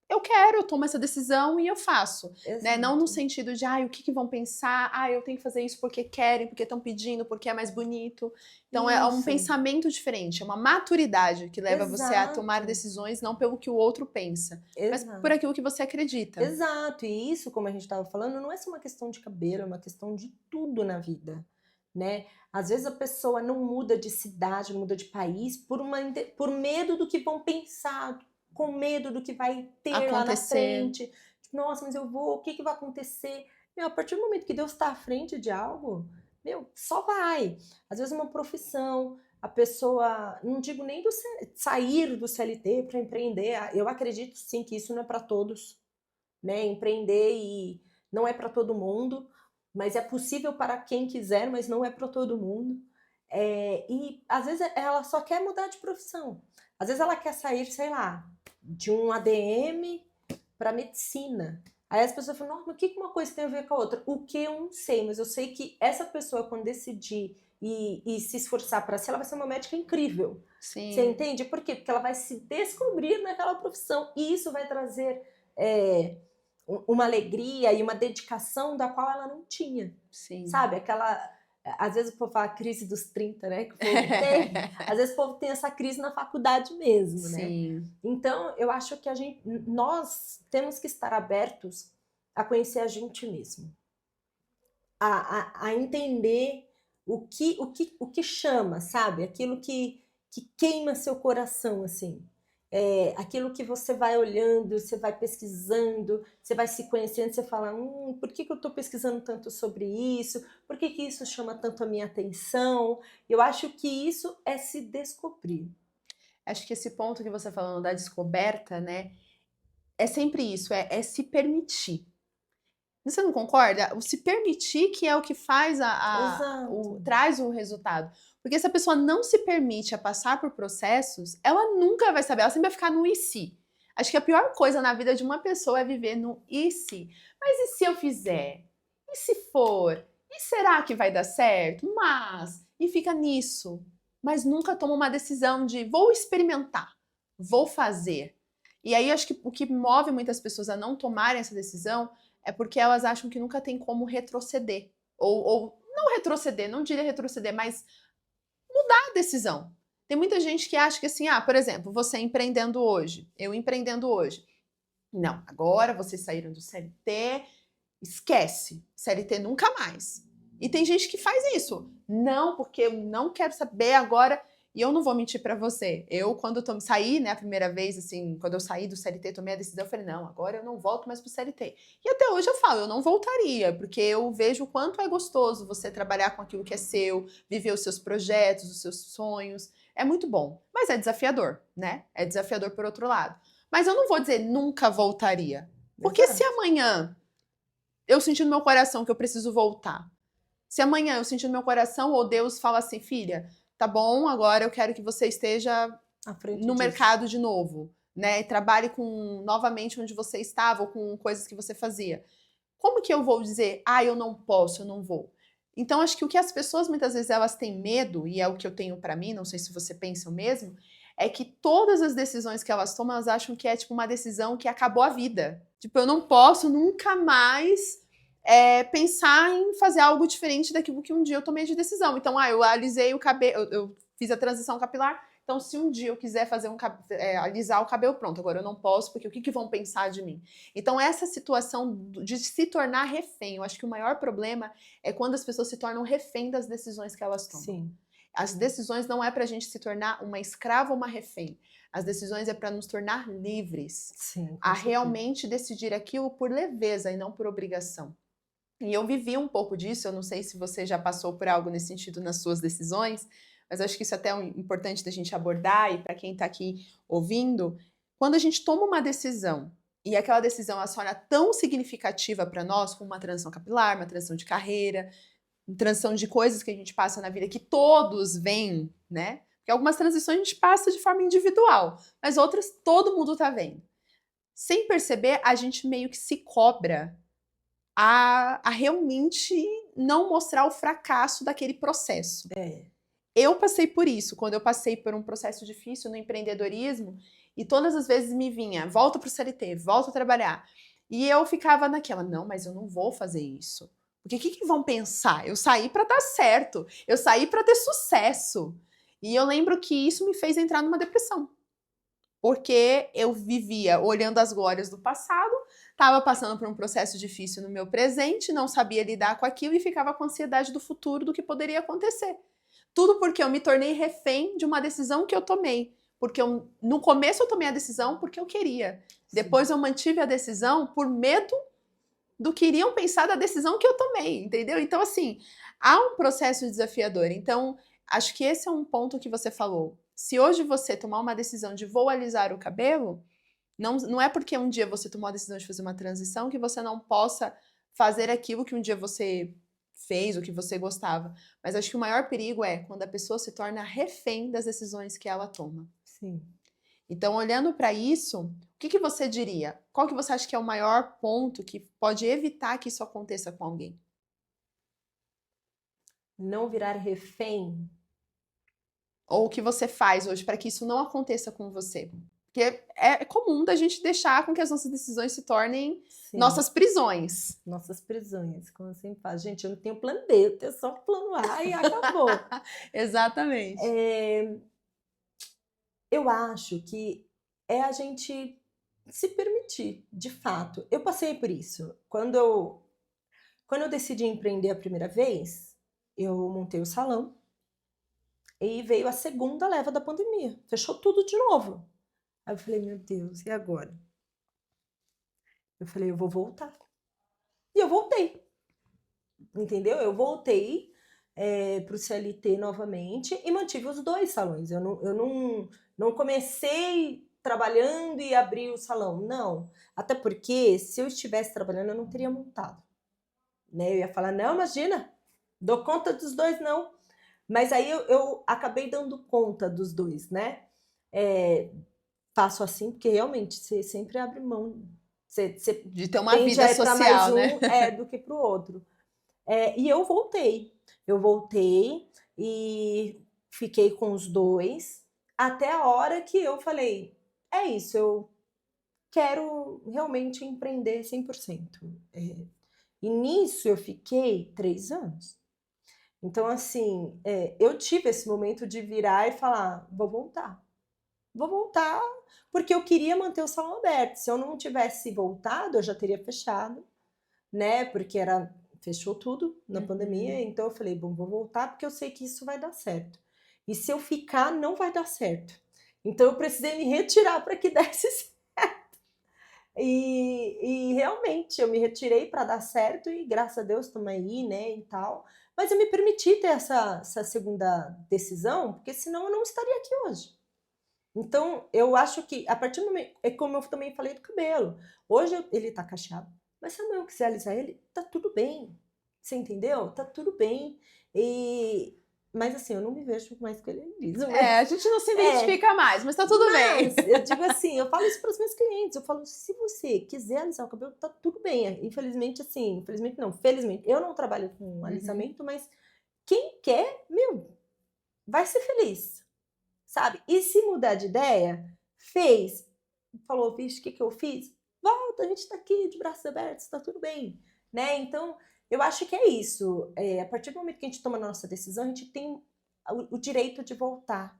eu quero, eu tomo essa decisão e eu faço, né? Não no sentido de, o que vão pensar? Eu tenho que fazer isso porque querem, porque estão pedindo, porque é mais bonito. Então é um pensamento diferente, é uma maturidade que leva você a tomar decisões não pelo que o outro pensa, mas por aquilo que você acredita. Exato, e isso, como a gente estava falando, não é só uma questão de cabelo, é uma questão de tudo na vida, né? Às vezes a pessoa não muda de cidade, não muda de país por medo do que vão pensar, com medo do que vai ter lá na frente. Nossa, mas eu vou, o que vai acontecer? Meu, a partir do momento que Deus está à frente de algo, meu, só vai. Às vezes uma profissão, a pessoa, não digo nem sair do CLT para empreender, eu acredito sim que isso não é para todos, né? Empreender e não é para todo mundo, mas é possível para quem quiser, mas não é para todo mundo. E às vezes ela só quer mudar de profissão. Às vezes ela quer sair, sei lá, de um ADM para medicina. Aí as pessoas falam, mas o que uma coisa tem a ver com a outra? O que eu não sei, mas eu sei que essa pessoa, quando decidir e se esforçar para ser, ela vai ser uma médica incrível. Sim. Você entende? Por quê? Porque ela vai se descobrir naquela profissão e isso vai trazer uma alegria e uma dedicação da qual ela não tinha. Sim. Sabe? Às vezes o povo fala crise dos 30, né? Que o povo tem. Às vezes o povo tem essa crise na faculdade mesmo, né? Sim. Então, eu acho que nós temos que estar abertos a conhecer a gente mesmo. A entender o que chama, sabe? Aquilo que queima seu coração, assim. Aquilo que você vai olhando, você vai pesquisando, você vai se conhecendo, você fala, por que eu estou pesquisando tanto sobre isso? Por que isso chama tanto a minha atenção? Eu acho que isso é se descobrir. Acho que esse ponto que você falando da descoberta, né, é sempre isso, é se permitir. Você não concorda? O se permitir que é o que faz traz o resultado. Porque se a pessoa não se permite a passar por processos, ela nunca vai saber, ela sempre vai ficar no e se. Acho que a pior coisa na vida de uma pessoa é viver no e se. Mas e se eu fizer? E se for? E será que vai dar certo? E fica nisso. Mas nunca toma uma decisão de vou experimentar, vou fazer. E aí acho que o que move muitas pessoas a não tomarem essa decisão é porque elas acham que nunca tem como retroceder. Ou não retroceder, não diria retroceder, mas mudar a decisão. Tem muita gente que acha que assim, por exemplo, você empreendendo hoje, eu empreendendo hoje. Não, agora vocês saíram do CLT, esquece, CLT nunca mais. E tem gente que faz isso. Não, porque eu não quero saber agora. E eu não vou mentir pra você. Eu, quando saí, né, a primeira vez, assim, quando eu saí do CLT, tomei a decisão, eu falei, não, agora eu não volto mais pro CLT. E até hoje eu falo, eu não voltaria, porque eu vejo o quanto é gostoso você trabalhar com aquilo que é seu, viver os seus projetos, os seus sonhos. É muito bom. Mas é desafiador, né? É desafiador por outro lado. Mas eu não vou dizer nunca voltaria. Porque Exato. se amanhã eu sentir no meu coração que eu preciso voltar, se amanhã eu sentir no meu coração ou Deus fala assim, filha, tá bom, agora eu quero que você esteja no mercado de novo, né? E trabalhe novamente onde você estava ou com coisas que você fazia. Como que eu vou dizer, eu não posso, eu não vou? Então, acho que o que as pessoas, muitas vezes, elas têm medo, e é o que eu tenho pra mim, não sei se você pensa o mesmo, é que todas as decisões que elas tomam, elas acham que é tipo uma decisão que acabou a vida. Tipo, eu não posso nunca mais pensar em fazer algo diferente daquilo que um dia eu tomei de decisão. Então, eu alisei o cabelo, eu fiz a transição capilar, então se um dia eu quiser fazer alisar o cabelo, pronto, agora eu não posso, porque o que vão pensar de mim? Então, essa situação de se tornar refém, eu acho que o maior problema é quando as pessoas se tornam refém das decisões que elas tomam. Sim. As decisões não é pra gente se tornar uma escrava ou uma refém. As decisões é para nos tornar livres. Sim, a realmente decidir aquilo por leveza e não por obrigação. E eu vivi um pouco disso, eu não sei se você já passou por algo nesse sentido nas suas decisões, mas acho que isso até é importante da gente abordar, e para quem está aqui ouvindo, quando a gente toma uma decisão, e aquela decisão ela se torna tão significativa para nós, como uma transição capilar, uma transição de carreira, uma transição de coisas que a gente passa na vida, que todos veem, né? Porque algumas transições a gente passa de forma individual, mas outras todo mundo tá vendo. Sem perceber, a gente meio que se cobra a realmente não mostrar o fracasso daquele processo. Eu passei por isso, quando eu passei por um processo difícil no empreendedorismo, e todas as vezes me vinha, volta pro CLT, volta a trabalhar. E eu ficava naquela, não, mas eu não vou fazer isso. Porque o que vão pensar? Eu saí para dar certo, eu saí para ter sucesso. E eu lembro que isso me fez entrar numa depressão. Porque eu vivia olhando as glórias do passado, estava passando por um processo difícil no meu presente, não sabia lidar com aquilo e ficava com ansiedade do futuro, do que poderia acontecer. Tudo porque eu me tornei refém de uma decisão que eu tomei. Porque no começo eu tomei a decisão porque eu queria. Sim. Depois eu mantive a decisão por medo do que iriam pensar da decisão que eu tomei, entendeu? Então, assim, há um processo desafiador. Então, acho que esse é um ponto que você falou. Se hoje você tomar uma decisão de vou alisar o cabelo, não é porque um dia você tomou a decisão de fazer uma transição que você não possa fazer aquilo que um dia você fez, o que você gostava. Mas acho que o maior perigo é quando a pessoa se torna refém das decisões que ela toma. Sim. Então, olhando para isso, o que você diria? Qual que você acha que é o maior ponto que pode evitar que isso aconteça com alguém? Não virar refém. Ou o que você faz hoje para que isso não aconteça com você? Porque é comum da gente deixar com que as nossas decisões se tornem Sim. nossas prisões. Nossas prisões, como eu sempre falo. Gente, eu não tenho plano B, eu tenho só plano A e acabou. Exatamente. Eu acho que é a gente se permitir, de fato. Eu passei por isso. Quando eu decidi empreender a primeira vez, eu montei o salão e veio a segunda leva da pandemia. Fechou tudo de novo. Aí eu falei, meu Deus, e agora? Eu falei, eu vou voltar. E eu voltei. Entendeu? Eu voltei para o CLT novamente e mantive os 2 salões. Eu não comecei trabalhando e abri o salão, não. Até porque se eu estivesse trabalhando, eu não teria montado. Né? Eu ia falar, não, imagina, dou conta dos 2, não. Mas aí eu acabei dando conta dos 2, né? Faço assim, porque realmente você sempre abre mão. Você De ter uma tende vida a ir para mais social, um né? do que para o outro. E eu voltei. Eu voltei e fiquei com os 2 até a hora que eu falei, é isso, eu quero realmente empreender 100%. E nisso eu fiquei 3 anos. Então, assim, eu tive esse momento de virar e falar, vou voltar. Vou voltar porque eu queria manter o salão aberto. Se eu não tivesse voltado, eu já teria fechado, né? Porque fechou tudo na pandemia, então eu falei, bom, vou voltar porque eu sei que isso vai dar certo. E se eu ficar, não vai dar certo. Então eu precisei me retirar para que desse certo. E realmente eu me retirei para dar certo e graças a Deus estamos aí, né, e tal. Mas eu me permiti ter essa segunda decisão, porque senão eu não estaria aqui hoje. Então, eu acho que a partir do momento. É como eu também falei do cabelo. Hoje ele tá cacheado, mas se amanhã eu quiser alisar ele, tá tudo bem. Você entendeu? Tá tudo bem. Mas assim, eu não me vejo mais com ele liso. A gente não se identifica mais, mas tá tudo bem. Eu digo assim, eu falo isso para os meus clientes. Eu falo, se você quiser alisar o cabelo, tá tudo bem. Infelizmente, assim, infelizmente não, felizmente. Eu não trabalho com alisamento, mas quem quer, vai ser feliz. Sabe? E se mudar de ideia, falou, vixe, o que eu fiz? Volta, a gente tá aqui de braços abertos, tá tudo bem, né? Então, eu acho que é isso. A partir do momento que a gente toma a nossa decisão, a gente tem o direito de voltar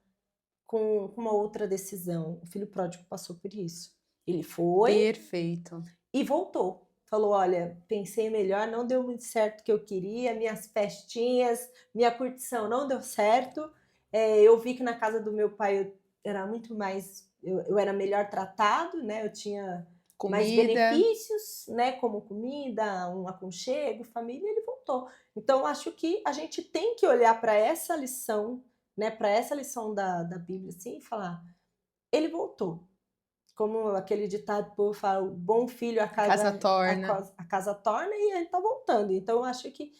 com uma outra decisão. O filho pródigo passou por isso. Ele foi Perfeito. E voltou. Falou, olha, pensei melhor, não deu muito certo o que eu queria, minhas festinhas, minha curtição não deu certo. Eu vi que na casa do meu pai eu era muito mais, eu era melhor tratado, né? Eu tinha mais benefícios, né? Como comida, um aconchego, família, e ele voltou. Então, acho que a gente tem que olhar para essa lição, né? Para essa lição da Bíblia, assim, e falar, ele voltou. Como aquele ditado, o povo fala, o bom filho a casa torna. A casa torna e ele tá voltando. Então, acho que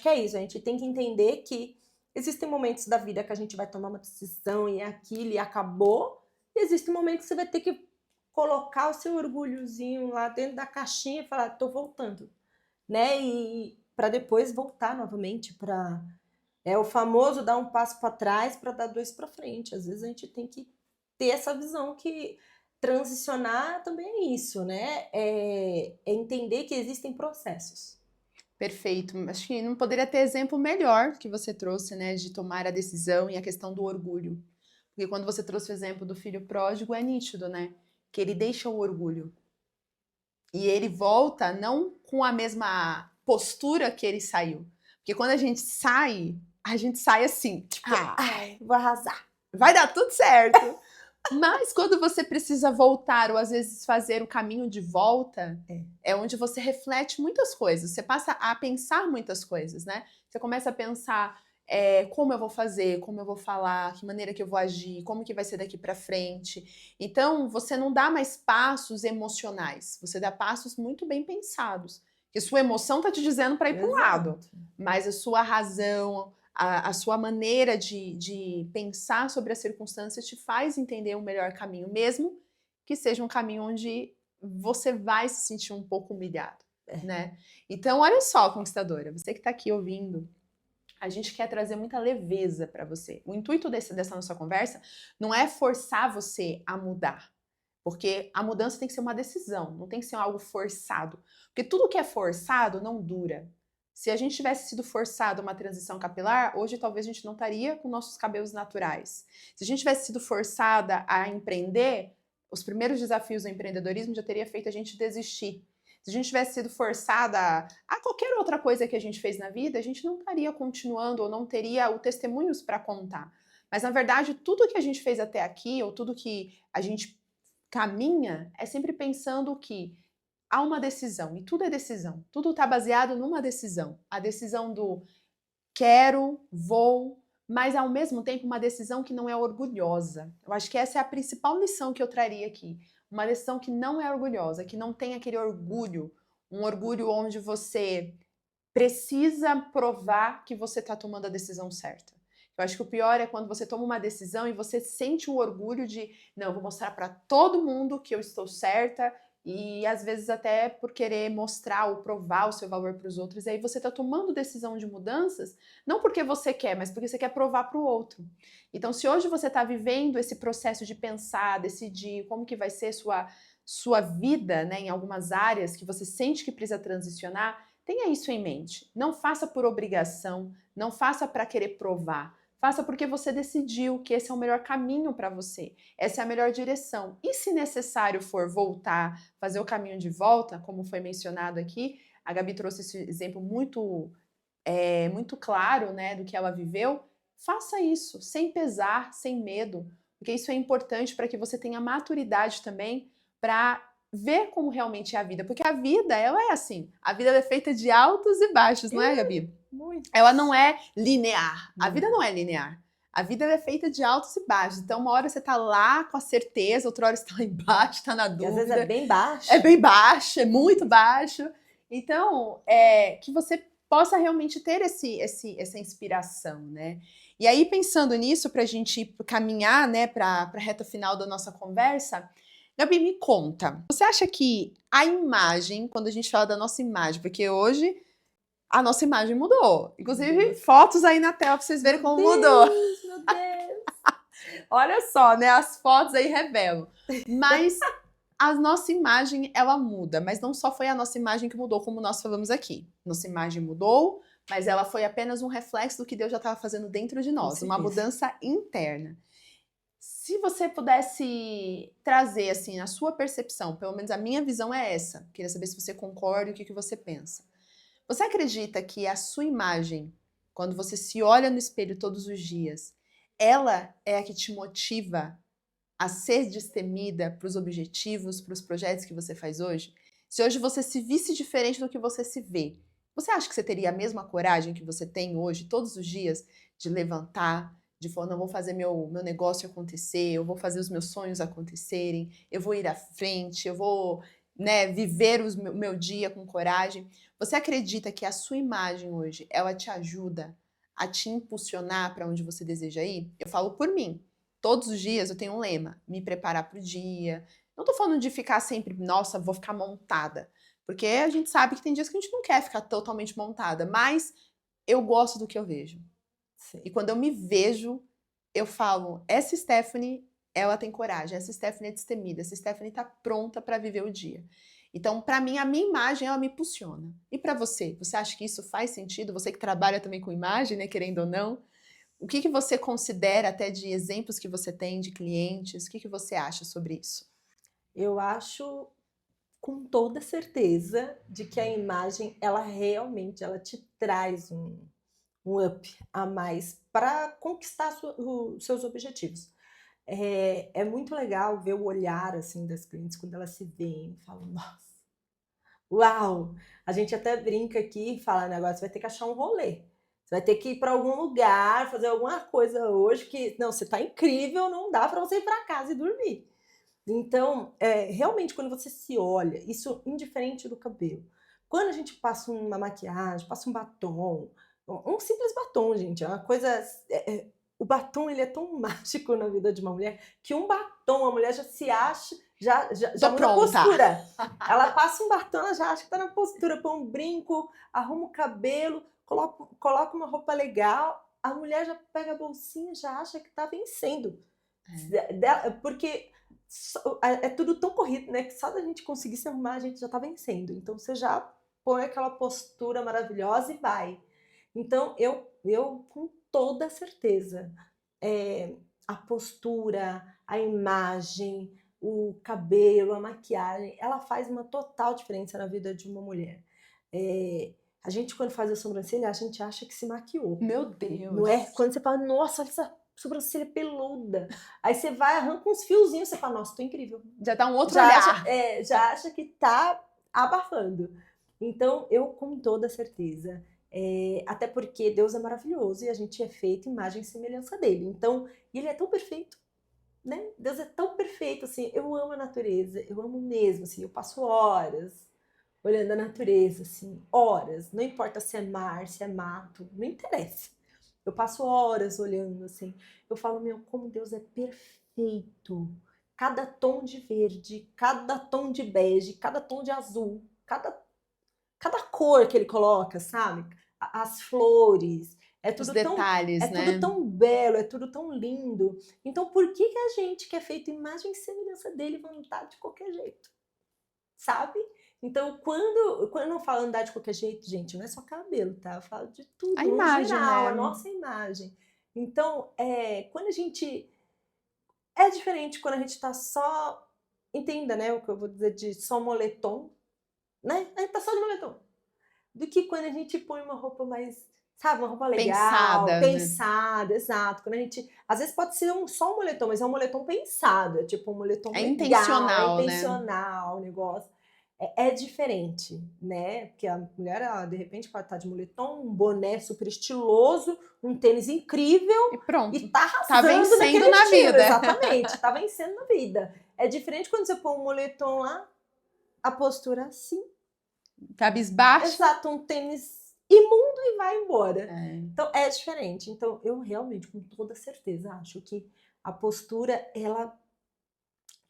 é isso. A gente tem que entender que existem momentos da vida que a gente vai tomar uma decisão e é aquilo e acabou. E existem momentos que você vai ter que colocar o seu orgulhozinho lá dentro da caixinha e falar, tô voltando. Né? E para depois voltar novamente para... É o famoso dar um passo para trás para dar 2 para frente. Às vezes a gente tem que ter essa visão que transicionar também é isso, né? É entender que existem processos. Perfeito. Acho que não poderia ter exemplo melhor que você trouxe, né, de tomar a decisão e a questão do orgulho. Porque quando você trouxe o exemplo do filho pródigo, é nítido, né? Que ele deixa o orgulho. E ele volta não com a mesma postura que ele saiu. Porque quando a gente sai assim, tipo, Ai, vou arrasar. vai dar tudo certo. Mas quando você precisa voltar, ou às vezes fazer o caminho de volta, é onde você reflete muitas coisas. Você passa a pensar muitas coisas, né? Você começa a pensar como eu vou fazer, como eu vou falar, que maneira que eu vou agir, como que vai ser daqui pra frente. Então, você não dá mais passos emocionais, você dá passos muito bem pensados. Porque sua emoção tá te dizendo para ir para um lado, mas a sua razão, a sua maneira de pensar sobre as circunstâncias te faz entender um melhor caminho, mesmo que seja um caminho onde você vai se sentir um pouco humilhado, né? Então, olha só, conquistadora, você que está aqui ouvindo, a gente quer trazer muita leveza para você. O intuito dessa nossa conversa não é forçar você a mudar, porque a mudança tem que ser uma decisão, não tem que ser algo forçado. Porque tudo que é forçado não dura. Se a gente tivesse sido forçado a uma transição capilar, hoje talvez a gente não estaria com nossos cabelos naturais. Se a gente tivesse sido forçada a empreender, os primeiros desafios do empreendedorismo já teria feito a gente desistir. Se a gente tivesse sido forçada a qualquer outra coisa que a gente fez na vida, a gente não estaria continuando ou não teria o testemunhos para contar. Mas na verdade, tudo que a gente fez até aqui, ou tudo que a gente caminha, é sempre pensando que há uma decisão, e tudo é decisão. Tudo está baseado numa decisão. A decisão do quero, vou, mas ao mesmo tempo uma decisão que não é orgulhosa. Eu acho que essa é a principal lição que eu traria aqui. Uma decisão que não é orgulhosa, que não tem aquele orgulho, um orgulho onde você precisa provar que você está tomando a decisão certa. Eu acho que o pior é quando você toma uma decisão e você sente o orgulho de, não, eu vou mostrar para todo mundo que eu estou certa, e às vezes até por querer mostrar ou provar o seu valor para os outros, e aí você está tomando decisão de mudanças, não porque você quer, mas porque você quer provar para o outro. Então, se hoje você está vivendo esse processo de pensar, decidir como que vai ser sua vida, né, em algumas áreas que você sente que precisa transicionar, tenha isso em mente. Não faça por obrigação, não faça para querer provar. Faça porque você decidiu que esse é o melhor caminho para você. Essa é a melhor direção. E se necessário for voltar, fazer o caminho de volta, como foi mencionado aqui, a Gabi trouxe esse exemplo muito claro, né, do que ela viveu. Faça isso, sem pesar, sem medo, porque isso é importante para que você tenha maturidade também para ver como realmente é a vida, porque a vida, ela é assim, a vida é feita de altos e baixos, não é, Gabi? Muito. Ela não é linear, a vida não é linear. A vida é feita de altos e baixos. Então, uma hora você tá lá com a certeza, outra hora você tá lá embaixo, tá na dúvida. E às vezes é bem baixo. É bem baixo, é muito baixo. Então, que você possa realmente ter essa inspiração, né? E aí, pensando nisso, pra gente caminhar, né, pra reta final da nossa conversa, Gabi, me conta, você acha que a imagem, quando a gente fala da nossa imagem, porque hoje a nossa imagem mudou. Inclusive, fotos aí na tela pra vocês verem como mudou. Meu Deus! Olha só, né? As fotos aí revelam. Mas a nossa imagem, ela muda. Mas não só foi a nossa imagem que mudou, como nós falamos aqui. Nossa imagem mudou, mas ela foi apenas um reflexo do que Deus já estava fazendo dentro de nós. Uma mudança interna. Se você pudesse trazer, assim, a sua percepção, pelo menos a minha visão é essa. Queria saber se você concorda e o que você pensa. Você acredita que a sua imagem, quando você se olha no espelho todos os dias, ela é a que te motiva a ser destemida para os objetivos, para os projetos que você faz hoje? Se hoje você se visse diferente do que você se vê, você acha que você teria a mesma coragem que você tem hoje, todos os dias, de levantar, de falar, não, vou fazer meu negócio acontecer, eu vou fazer os meus sonhos acontecerem, eu vou ir à frente, eu vou, né, viver o meu dia com coragem? Você acredita que a sua imagem hoje, ela te ajuda a te impulsionar para onde você deseja ir? Eu falo por mim. Todos os dias eu tenho um lema, me preparar para o dia. Não tô falando de ficar sempre, nossa, vou ficar montada. Porque a gente sabe que tem dias que a gente não quer ficar totalmente montada, mas eu gosto do que eu vejo. Sim. E quando eu me vejo, eu falo, essa Stephanie, ela tem coragem, essa Stephanie é destemida, essa Stephanie tá pronta para viver o dia. Então, para mim, a minha imagem, ela me impulsiona. E para você? Você acha que isso faz sentido? Você que trabalha também com imagem, né, querendo ou não, o que você considera até de exemplos que você tem de clientes? O que você acha sobre isso? Eu acho com toda certeza de que a imagem, ela realmente, ela te traz um up a mais para conquistar os seus objetivos. É muito legal ver o olhar assim das clientes quando elas se veem e falam, nossa, uau! A gente até brinca aqui e fala, negócio, você vai ter que achar um rolê. Você vai ter que ir para algum lugar, fazer alguma coisa hoje que, não, você tá incrível, não dá para você ir para casa e dormir. Então, realmente, quando você se olha, isso indiferente do cabelo. Quando a gente passa uma maquiagem, passa um batom, um simples batom, gente, é uma coisa... o batom, ele é tão mágico na vida de uma mulher, que um batom, a mulher já se acha, já muda a postura. Ela passa um batom, ela já acha que tá na postura, põe um brinco, arruma o cabelo, coloca uma roupa legal, a mulher já pega a bolsinha, já acha que tá vencendo. Porque é tudo tão corrido, né? Que só da gente conseguir se arrumar, a gente já tá vencendo. Então você já põe aquela postura maravilhosa e vai. Então eu com toda certeza, a postura, a imagem, o cabelo, a maquiagem, ela faz uma total diferença na vida de uma mulher. A gente, quando faz a sobrancelha, a gente acha que se maquiou. Meu Deus! Não é? Quando você fala, nossa, olha essa sobrancelha peluda. Aí você vai, arranca uns fiozinhos, você fala, nossa, tô incrível. Já dá um outro olhar. Já acha que tá abafando. Então, eu com toda certeza. Até porque Deus é maravilhoso e a gente é feito imagem e semelhança dele. Então, ele é tão perfeito, né? Deus é tão perfeito, assim. Eu amo a natureza, eu amo mesmo, assim. Eu passo horas olhando a natureza, assim, horas. Não importa se é mar, se é mato, não interessa. Eu passo horas olhando, assim. Eu falo, meu, como Deus é perfeito. Cada tom de verde, cada tom de bege, cada tom de azul, cada cor que ele coloca, sabe? As flores. É tudo os detalhes, tão, né? tudo tão belo, é tudo tão lindo. Então, por que a gente que é feito imagem e semelhança dele vai andar de qualquer jeito? Sabe? Então, quando eu falo andar de qualquer jeito, gente, não é só cabelo, tá? Eu falo de tudo, A no imagem, geral, né? a nossa imagem. Então, quando a gente... É diferente quando a gente tá só... Entenda, né? O que eu vou dizer de só moletom, né? A gente tá só de moletom. Do que quando a gente põe uma roupa mais... Sabe? Uma roupa legal, pensada, exato. Quando a gente... Às vezes pode ser só um moletom, mas é um moletom pensado. É tipo um moletom legal, intencional, é intencional, o negócio. É diferente, né? Porque a mulher, ela, de repente, pode estar de moletom, um boné super estiloso, um tênis incrível. E pronto. E tá arrasando, tá vencendo na estilo, vida. Exatamente, tá vencendo na vida. É diferente quando você põe um moletom lá, a postura assim. Cabisbaixo. Exato, um tênis imundo e vai embora. Então, é diferente. Então, eu realmente, com toda certeza, acho que a postura, ela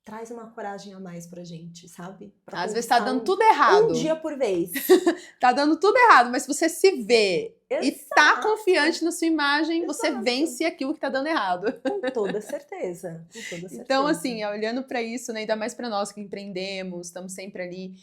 traz uma coragem a mais pra gente, sabe? Às vezes tá dando tudo errado. Um dia por vez. Tá dando tudo errado, mas se você se vê e tá Exato. confiante na sua imagem, Exato. você vence aquilo que tá dando errado. Com toda certeza. Com toda certeza. Então, assim, olhando pra isso, né, ainda mais pra nós que empreendemos, estamos sempre ali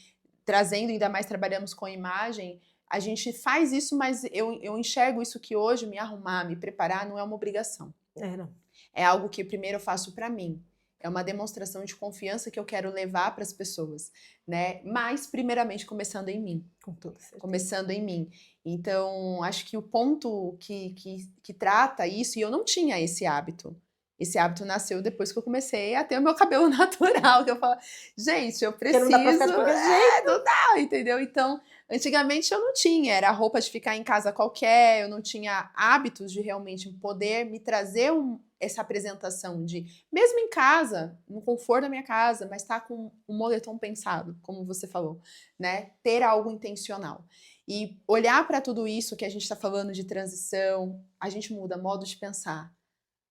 trazendo, ainda mais trabalhamos com imagem, a gente faz isso, mas eu enxergo isso que hoje me arrumar, me preparar não é uma obrigação. Não. É algo que primeiro eu faço pra mim. É uma demonstração de confiança que eu quero levar para as pessoas, né? Mas, primeiramente, começando em mim. Com toda certeza. Começando em mim. Então, acho que o ponto que trata isso, e eu não tinha esse hábito. Esse hábito nasceu depois que eu comecei a ter o meu cabelo natural. Que eu falo, gente, eu preciso... Porque não dá pra ficar de qualquer jeito. Não dá, entendeu? Então, antigamente eu não tinha. Era roupa de ficar em casa qualquer. Eu não tinha hábitos de realmente poder me trazer essa apresentação de, mesmo em casa, no conforto da minha casa, mas tá com um moletom pensado, como você falou, né? Ter algo intencional. E olhar para tudo isso que a gente está falando de transição, a gente muda modo de pensar,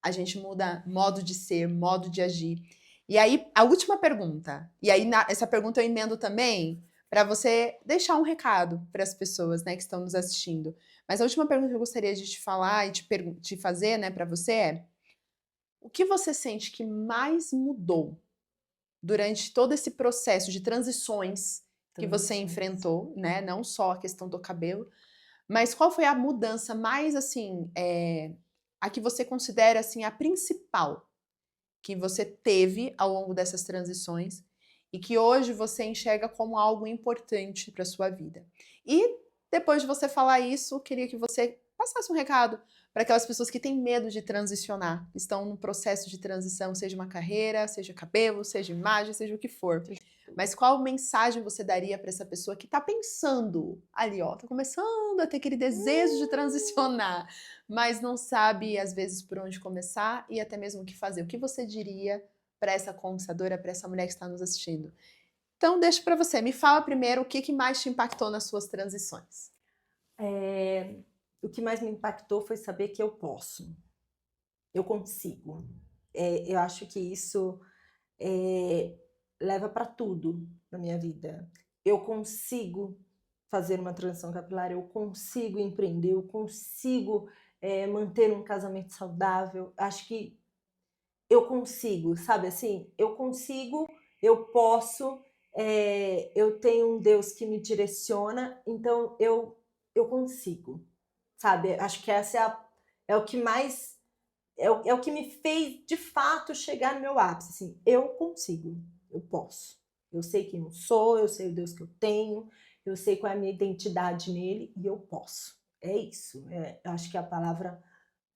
a gente muda modo de ser, modo de agir. E aí, a última pergunta, e aí essa pergunta eu emendo também para você deixar um recado para as pessoas, né, que estão nos assistindo. Mas a última pergunta que eu gostaria de te falar e te fazer, né, para você é: o que você sente que mais mudou durante todo esse processo de transições que você enfrentou, né? Não só a questão do cabelo, mas qual foi a mudança mais, assim, a que você considera, assim, a principal que você teve ao longo dessas transições e que hoje você enxerga como algo importante para sua vida. E depois de você falar isso, eu queria que você passasse um recado para aquelas pessoas que têm medo de transicionar, estão no processo de transição, seja uma carreira, seja cabelo, seja imagem, seja o que for. Mas qual mensagem você daria para essa pessoa que está pensando ali, ó, tá começando a ter aquele desejo de transicionar, mas não sabe às vezes por onde começar e até mesmo o que fazer? O que você diria para essa conquistadora, para essa mulher que está nos assistindo? Então, deixo para você. Me fala primeiro o que mais te impactou nas suas transições. O que mais me impactou foi saber que eu posso, eu consigo. Eu acho que isso leva para tudo na minha vida. Eu consigo fazer uma transição capilar, eu consigo empreender, eu consigo manter um casamento saudável. Acho que eu consigo, sabe assim? Eu consigo, eu posso, eu tenho um Deus que me direciona, então eu consigo. Sabe, acho que essa é o que mais é o que me fez de fato chegar no meu ápice. Assim, eu consigo, eu posso. Eu sei quem eu sou, eu sei o Deus que eu tenho, eu sei qual é a minha identidade nele e eu posso. É isso. Acho que é a palavra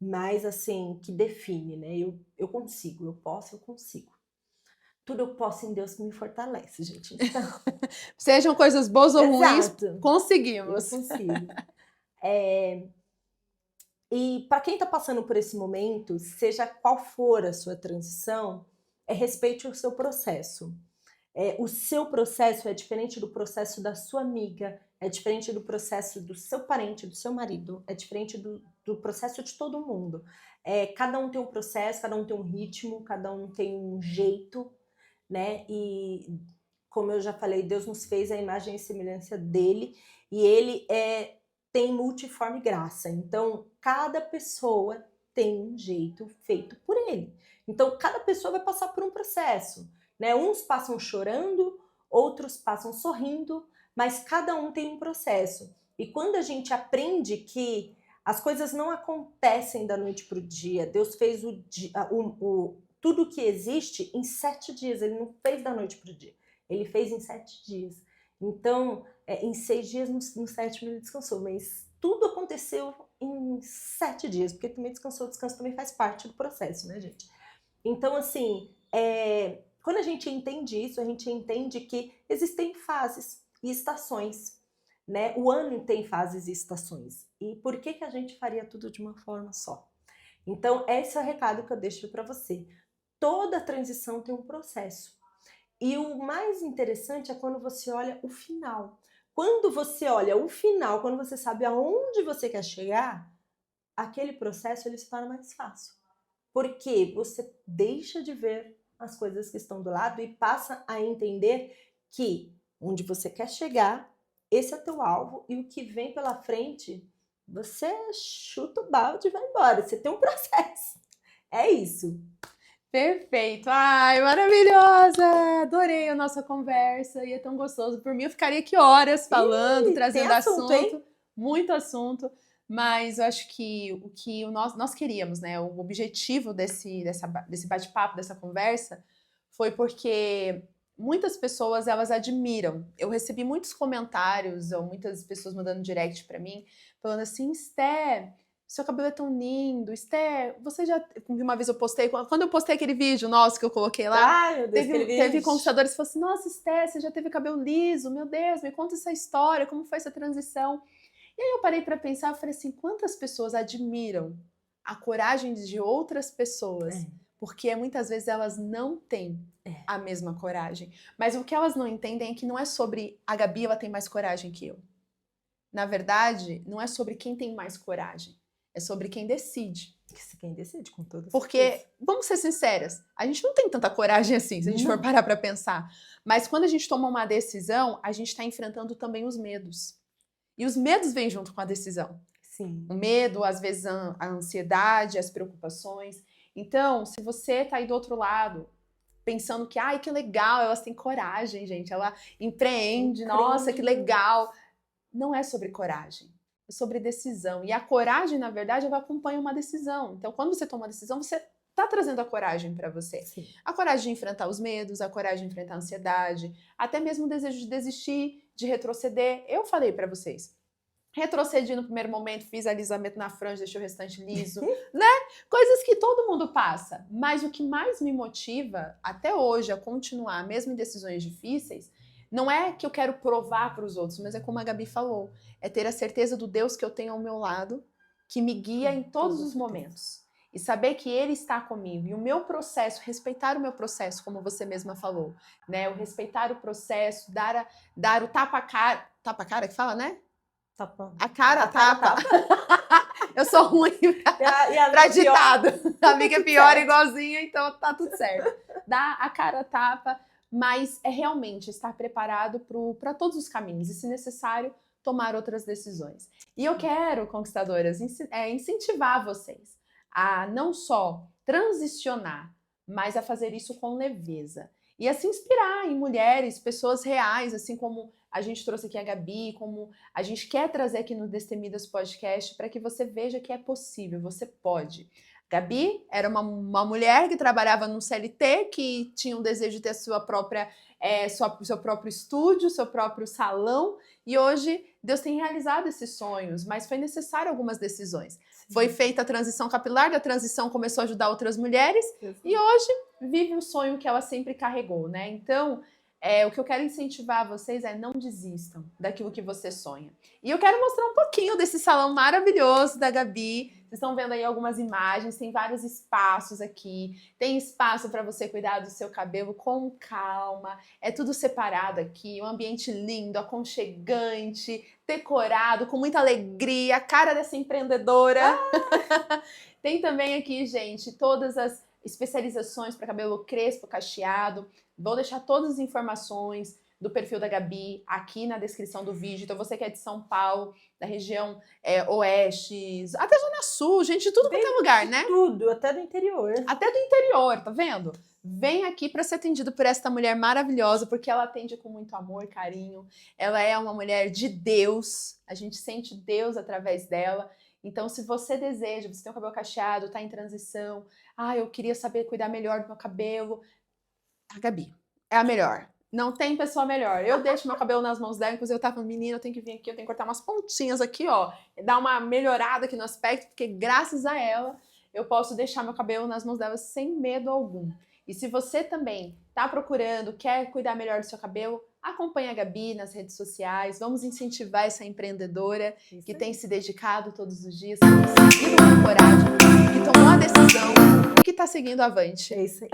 mais assim que define, né? Eu consigo, eu posso, eu consigo. Tudo eu posso em Deus que me fortalece, gente. Então, sejam coisas boas ou ruins, exato. conseguimos. Eu consigo. E para quem está passando por esse momento, seja qual for a sua transição, respeite o seu processo. O seu processo é diferente do processo da sua amiga, é diferente do processo do seu parente, do seu marido, é diferente do processo de todo mundo. Cada um tem um processo, cada um tem um ritmo, cada um tem um jeito, né? E como eu já falei, Deus nos fez a imagem e semelhança dele, e ele tem multiforme graça. Então, cada pessoa tem um jeito feito por ele. Então, cada pessoa vai passar por um processo, né? Uns passam chorando, outros passam sorrindo, mas cada um tem um processo. E quando a gente aprende que as coisas não acontecem da noite para o dia, Deus fez tudo que existe em 7 dias, ele não fez da noite para o dia, ele fez em 7 dias. Então, em 6 dias, no 7º ele descansou, mas tudo aconteceu em 7 dias, porque também descansou, o descanso também faz parte do processo, né, gente? Então, assim, quando a gente entende isso, a gente entende que existem fases e estações, né? O ano tem fases e estações. E por que a gente faria tudo de uma forma só? Então, esse é o recado que eu deixo para você. Toda transição tem um processo. E o mais interessante é quando você olha o final. Quando você olha o final, quando você sabe aonde você quer chegar, aquele processo ele se torna mais fácil. Porque você deixa de ver as coisas que estão do lado e passa a entender que onde você quer chegar, esse é teu alvo e o que vem pela frente, você chuta o balde e vai embora. Você tem um processo. É isso. Perfeito. Ai, maravilhosa! Adorei a nossa conversa e é tão gostoso. Por mim, eu ficaria aqui horas falando, trazendo assunto, muito assunto. Mas eu acho que o que nós queríamos, né? O objetivo desse bate-papo, dessa conversa, foi porque muitas pessoas, elas admiram. Eu recebi muitos comentários, ou muitas pessoas mandando direct pra mim, falando assim, Sté, seu cabelo é tão lindo, Sté, você já... Uma vez eu postei, quando eu postei aquele vídeo nosso que eu coloquei lá, ai, meu Deus, teve conquistadores que falaram assim, nossa, Sté, você já teve cabelo liso, meu Deus, me conta essa história, como foi essa transição? E aí eu parei para pensar, falei assim, quantas pessoas admiram a coragem de outras pessoas, porque muitas vezes elas não têm a mesma coragem. Mas o que elas não entendem é que não é sobre a Gabi, ela tem mais coragem que eu. Na verdade, não é sobre quem tem mais coragem, é sobre quem decide. Quem decide, com toda certeza. Porque, vamos ser sinceras, a gente não tem tanta coragem assim, se a gente for parar para pensar. Mas quando a gente toma uma decisão, a gente está enfrentando também os medos. E os medos vêm junto com a decisão. Sim. O medo, às vezes a ansiedade, as preocupações. Então, se você tá aí do outro lado, pensando que, ai, que legal, elas têm coragem, gente, ela empreende, nossa, que legal. Não é sobre coragem, é sobre decisão. E a coragem, na verdade, ela acompanha uma decisão. Então, quando você toma uma decisão, você tá trazendo a coragem para você. Sim. A coragem de enfrentar os medos, a coragem de enfrentar a ansiedade, até mesmo o desejo de desistir, de retroceder. Eu falei para vocês. Retrocedi no primeiro momento, fiz alisamento na franja, deixei o restante liso, né? Coisas que todo mundo passa. Mas o que mais me motiva até hoje a continuar, mesmo em decisões difíceis, não é que eu quero provar para os outros, mas é como a Gabi falou, é ter a certeza do Deus que eu tenho ao meu lado, que me guia em todos os momentos. E saber que Ele está comigo. E o meu processo, respeitar o meu processo, como você mesma falou, né? O respeitar o processo, dar o tapa-cara. Tapa-cara que fala, né? Tapa. A cara tapa. Eu sou ruim pra ditado. A amiga é pior, igualzinha, então tá tudo certo. Dá a cara tapa, mas é realmente estar preparado para todos os caminhos. E, se necessário, tomar outras decisões. E eu quero, conquistadoras, incentivar vocês a não só transicionar, mas a fazer isso com leveza. E a se inspirar em mulheres, pessoas reais, assim como a gente trouxe aqui a Gabi, como a gente quer trazer aqui no Destemidas Podcast, para que você veja que é possível, você pode. Gabi era uma mulher que trabalhava no CLT, que tinha um desejo de ter seu próprio estúdio, seu próprio salão, e hoje Deus tem realizado esses sonhos, mas foi necessário algumas decisões. Sim. Foi feita a transição capilar, da transição começou a ajudar outras mulheres, e hoje vive o sonho que ela sempre carregou, né? Então, o que eu quero incentivar vocês é não desistam daquilo que você sonha. E eu quero mostrar um pouquinho desse salão maravilhoso da Gabi. Vocês estão vendo aí algumas imagens, tem vários espaços aqui. Tem espaço para você cuidar do seu cabelo com calma. É tudo separado aqui, um ambiente lindo, aconchegante, decorado, com muita alegria, a cara dessa empreendedora. Tem também aqui, gente, todas as especializações para cabelo crespo, cacheado. Vou deixar todas as informações do perfil da Gabi aqui na descrição do vídeo. Então, você que é de São Paulo, da região oeste, até Zona Sul, gente, de tudo quanto é lugar, né? Tudo, até do interior. Até do interior, tá vendo? Vem aqui para ser atendido por essa mulher maravilhosa, porque ela atende com muito amor e carinho. Ela é uma mulher de Deus. A gente sente Deus através dela. Então, se você deseja, você tem um cabelo cacheado, tá em transição, eu queria saber cuidar melhor do meu cabelo, a Gabi é a melhor. Não tem pessoa melhor. Eu deixo meu cabelo nas mãos dela, inclusive eu tava, menina, eu tenho que vir aqui, eu tenho que cortar umas pontinhas aqui, ó, dar uma melhorada aqui no aspecto, porque graças a ela eu posso deixar meu cabelo nas mãos dela sem medo algum. E se você também tá procurando, quer cuidar melhor do seu cabelo, acompanhe a Gabi nas redes sociais, vamos incentivar essa empreendedora que tem se dedicado todos os dias, que tem seguido com coragem, que tomou a decisão e que tá seguindo avante. É isso aí.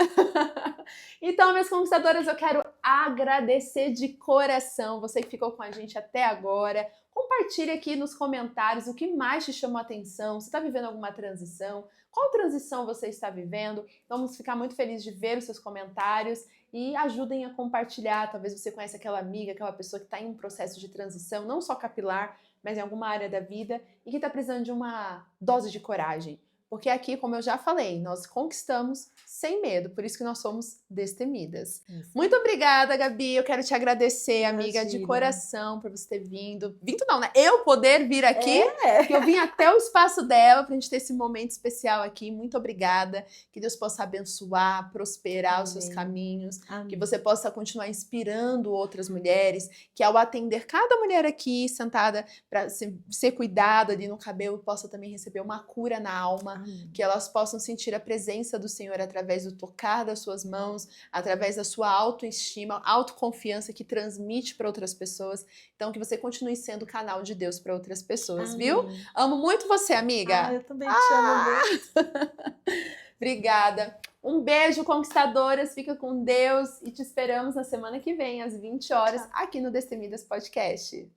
Então, minhas conquistadoras, eu quero agradecer de coração você que ficou com a gente até agora. Compartilhe aqui nos comentários o que mais te chamou a atenção. Você está vivendo alguma transição? Qual transição você está vivendo? Vamos ficar muito felizes de ver os seus comentários e ajudem a compartilhar. Talvez você conheça aquela amiga, aquela pessoa que está em um processo de transição, não só capilar, mas em alguma área da vida e que está precisando de uma dose de coragem. Porque aqui, como eu já falei, nós conquistamos sem medo, por isso que nós somos destemidas. Isso. Muito obrigada, Gabi, eu quero te agradecer, amiga, Imagina. De coração, por você ter vindo. Vindo não, né? Eu poder vir aqui, que eu vim até o espaço dela pra gente ter esse momento especial aqui. Muito obrigada, que Deus possa abençoar, prosperar Amém. Os seus caminhos, Amém. Que você possa continuar inspirando outras mulheres, que ao atender cada mulher aqui sentada para ser cuidada ali no cabelo, possa também receber uma cura na alma, Amém. Que elas possam sentir a presença do Senhor através do tocar das suas mãos, através da sua autoestima, autoconfiança que transmite para outras pessoas. Então, que você continue sendo canal de Deus para outras pessoas, Amém. Viu? Amo muito você, amiga. Eu também te amo muito. Obrigada. Um beijo, conquistadoras. Fica com Deus e te esperamos na semana que vem, às 20 horas, aqui no Destemidas Podcast.